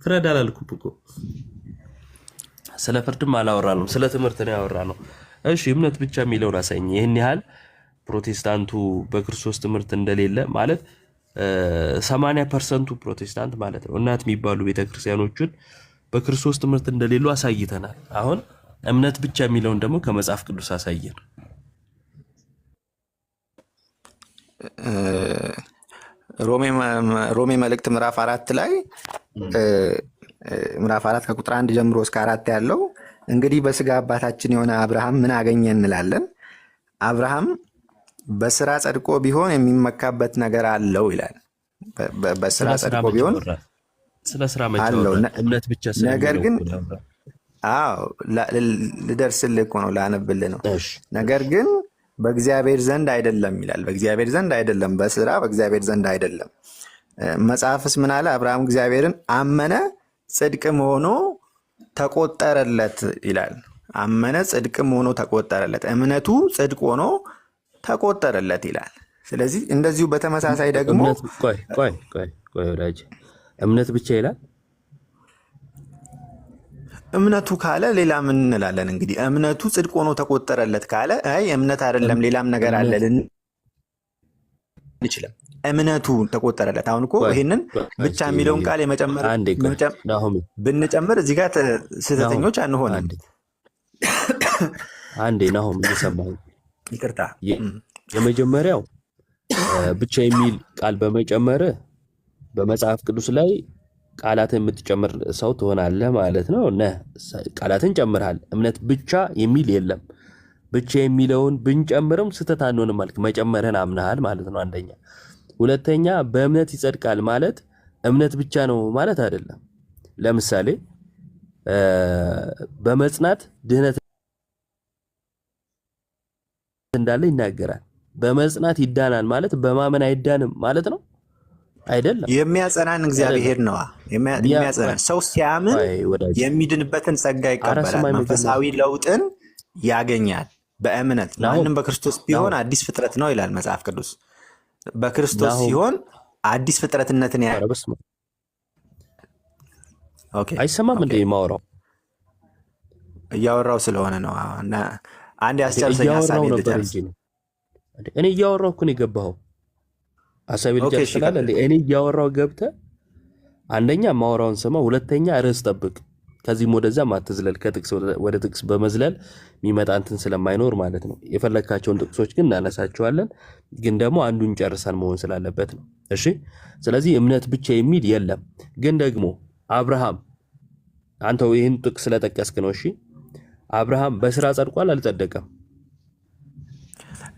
ፍረድ አላልኩም እኮ ስለ ፍርድም አላወራንም፣ ስለ ትምህርት ነው ያወራነው። እሺ እምነት ብቻ የሚለውን አሳኝ። ይህን ያህል ፕሮቴስታንቱ በክርስቶስ ትምህርት እንደሌለ ማለት 80% ፕሮቴስታንት ማለት ነው እናት የሚባሉ ቤተክርስቲያኖችን በክርስቶስ ትምህርት እንደሌሉ አሳይተናል። አሁን እምነት ብቻ የሚለውን ደግሞ ከመጽሐፍ ቅዱስ አሳየን። ሮሜ መልእክት ምዕራፍ 4 ላይ ምዕራፍ 4 ከቁጥር 1 ጀምሮ እስከ 4 ያለው እንግዲህ በስጋ አባታችን የሆነ አብርሃም ምን አገኘ እንላለን? አብርሃም በስራ ጸድቆ ቢሆን የሚመካበት ነገር አለው ይላል። በስራ ጸድቆ ቢሆን ስለ ስራ መጫወት እምነት ብቻ ነገር ግን ልደርስልህ እኮ ነው ላነብልህ ነው። ነገር ግን በእግዚአብሔር ዘንድ አይደለም ይላል። በእግዚአብሔር ዘንድ አይደለም፣ በስራ በእግዚአብሔር ዘንድ አይደለም። መጽሐፍስ ምን አለ? አብርሃም እግዚአብሔርን አመነ ጽድቅም ሆኖ ተቆጠረለት ይላል። አመነ ጽድቅም ሆኖ ተቆጠረለት፣ እምነቱ ጽድቅ ሆኖ ተቆጠረለት ይላል። ስለዚህ እንደዚሁ በተመሳሳይ ደግሞ ቆይ ወዳጅ እምነት ብቻ ይላል። እምነቱ ካለ ሌላ ምን እንላለን? እንግዲህ እምነቱ ጽድቅ ሆኖ ተቆጠረለት ካለ አይ እምነት አይደለም ሌላም ነገር አለ ልንችልም። እምነቱ ተቆጠረለት። አሁን እኮ ይህንን ብቻ የሚለውን ቃል ብንጨምር እዚህ ጋር ስህተተኞች አንሆንም። አንዴ ናሆም እየሰማሁ ይቅርታ። የመጀመሪያው ብቻ የሚል ቃል በመጨመር በመጽሐፍ ቅዱስ ላይ ቃላትን የምትጨምር ሰው ትሆናለህ ማለት ነው። ቃላትን ጨምርሃል። እምነት ብቻ የሚል የለም። ብቻ የሚለውን ብንጨምርም ስህተት አንሆንም ማለት መጨመርህን አምነሃል ማለት ነው። አንደኛ። ሁለተኛ በእምነት ይጸድቃል ማለት እምነት ብቻ ነው ማለት አይደለም። ለምሳሌ በመጽናት ድህነት እንዳለ ይናገራል። በመጽናት ይዳናል ማለት በማመን አይዳንም ማለት ነው አይደለም። የሚያጸናን እግዚአብሔር ነዋ። የሚያጸናን ሰው ሲያምን የሚድንበትን ጸጋ ይቀበላል፣ መንፈሳዊ ለውጥን ያገኛል በእምነት። ማንም በክርስቶስ ቢሆን አዲስ ፍጥረት ነው ይላል መጽሐፍ ቅዱስ። በክርስቶስ ሲሆን አዲስ ፍጥረትነትን አይሰማም እንደ ማወራው እያወራው ስለሆነ ነው። አንድ ያስጨርሰኝ ሀሳቤ ልጨርስ። እኔ እያወራው እኮ ነው የገባኸው። ሀሳቤ ልጨርስ ስላለ እኔ እያወራው ገብተህ አንደኛ ማወራውን ስማ፣ ሁለተኛ ርዕስ ጠብቅ። ከዚህም ወደዛ ማትዝለል፣ ከጥቅስ ወደ ጥቅስ በመዝለል የሚመጣ እንትን ስለማይኖር ማለት ነው። የፈለግካቸውን ጥቅሶች ግን እናነሳቸዋለን፣ ግን ደግሞ አንዱን ጨርሰን መሆን ስላለበት ነው። እሺ። ስለዚህ እምነት ብቻ የሚል የለም። ግን ደግሞ አብርሃም አንተው ይህን ጥቅስ ስለጠቀስክ ነው። እሺ። አብርሃም በስራ ጸድቋል አልጸደቀም?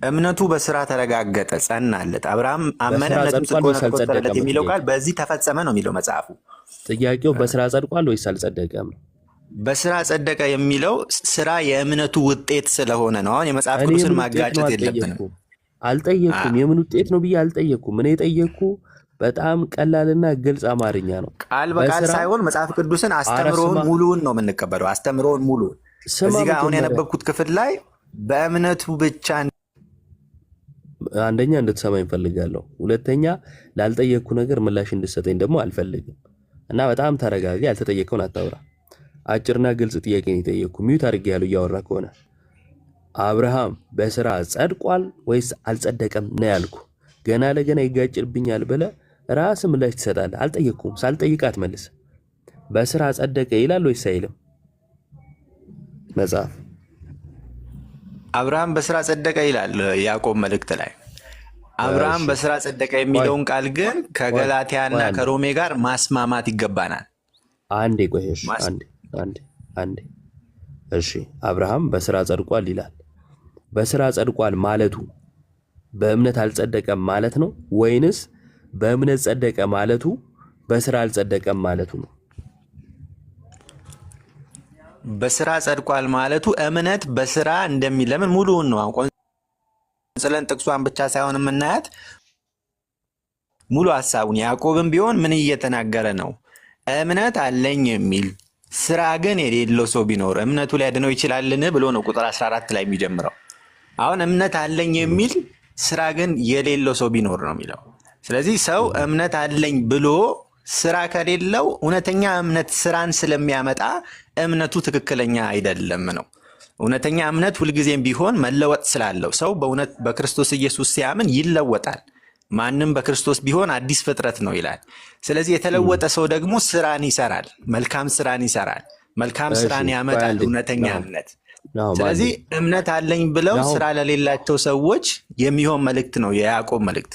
እምነቱ በስራ ተረጋገጠ፣ ጸናለት። አብርሃም አመነ እምነቱም ጽድቅ ሆኖ ተቆጠረለት የሚለው ቃል በዚህ ተፈጸመ ነው የሚለው መጽሐፉ። ጥያቄው በስራ ጸድቋል ወይስ አልጸደቀም? በስራ ጸደቀ የሚለው ስራ የእምነቱ ውጤት ስለሆነ ነው። አሁን የመጽሐፍ ቅዱስን ማጋጨት የለብንም። አልጠየኩም። የምን ውጤት ነው ብዬ አልጠየኩም። እኔ የጠየኩ በጣም ቀላልና ግልጽ አማርኛ ነው። ቃል በቃል ሳይሆን መጽሐፍ ቅዱስን አስተምሮውን ሙሉውን ነው የምንቀበለው። አስተምሮውን ሙሉውን እዚህ ጋር አሁን ያነበብኩት ክፍል ላይ በእምነቱ ብቻ አንደኛ እንድትሰማኝ እፈልጋለሁ። ሁለተኛ ላልጠየቅኩ ነገር ምላሽ እንድትሰጠኝ ደግሞ አልፈልግም። እና በጣም ተረጋጋ። ያልተጠየቀውን አታውራ። አጭርና ግልጽ ጥያቄ ነው የጠየቅኩ። ሚዩት አድርጌያለሁ እያወራ ከሆነ። አብርሃም በስራ ጸድቋል ወይስ አልጸደቀም ነው ያልኩ። ገና ለገና ይጋጭልብኛል ብለህ ራስህ ምላሽ ትሰጣለህ። አልጠየቅኩም። ሳልጠይቅ አትመልስ። በስራ ጸደቀ ይላል ወይስ አይልም መጽሐፍ? አብርሃም በስራ ጸደቀ ይላል ያዕቆብ መልእክት ላይ። አብርሃም በስራ ጸደቀ የሚለውን ቃል ግን ከገላትያና ከሮሜ ጋር ማስማማት ይገባናል። አንዴ ቆይሽ፣ አንዴ። እሺ፣ አብርሃም በስራ ጸድቋል ይላል። በስራ ጸድቋል ማለቱ በእምነት አልጸደቀም ማለት ነው ወይንስ በእምነት ጸደቀ ማለቱ በስራ አልጸደቀም ማለቱ ነው? በስራ ጸድቋል ማለቱ እምነት በስራ እንደሚለምን ሙሉውን ነው። ቆንጽለን ጥቅሷን ብቻ ሳይሆን የምናያት ሙሉ ሐሳቡን። ያዕቆብም ቢሆን ምን እየተናገረ ነው? እምነት አለኝ የሚል ስራ ግን የሌለው ሰው ቢኖር እምነቱ ሊያድነው ይችላልን ብሎ ነው ቁጥር 14 ላይ የሚጀምረው። አሁን እምነት አለኝ የሚል ስራ ግን የሌለው ሰው ቢኖር ነው የሚለው። ስለዚህ ሰው እምነት አለኝ ብሎ ስራ ከሌለው እውነተኛ እምነት ስራን ስለሚያመጣ እምነቱ ትክክለኛ አይደለም ነው። እውነተኛ እምነት ሁልጊዜም ቢሆን መለወጥ ስላለው ሰው በእውነት በክርስቶስ ኢየሱስ ሲያምን ይለወጣል። ማንም በክርስቶስ ቢሆን አዲስ ፍጥረት ነው ይላል። ስለዚህ የተለወጠ ሰው ደግሞ ስራን ይሰራል፣ መልካም ስራን ይሰራል፣ መልካም ስራን ያመጣል እውነተኛ እምነት። ስለዚህ እምነት አለኝ ብለው ስራ ለሌላቸው ሰዎች የሚሆን መልእክት ነው የያዕቆብ መልእክት።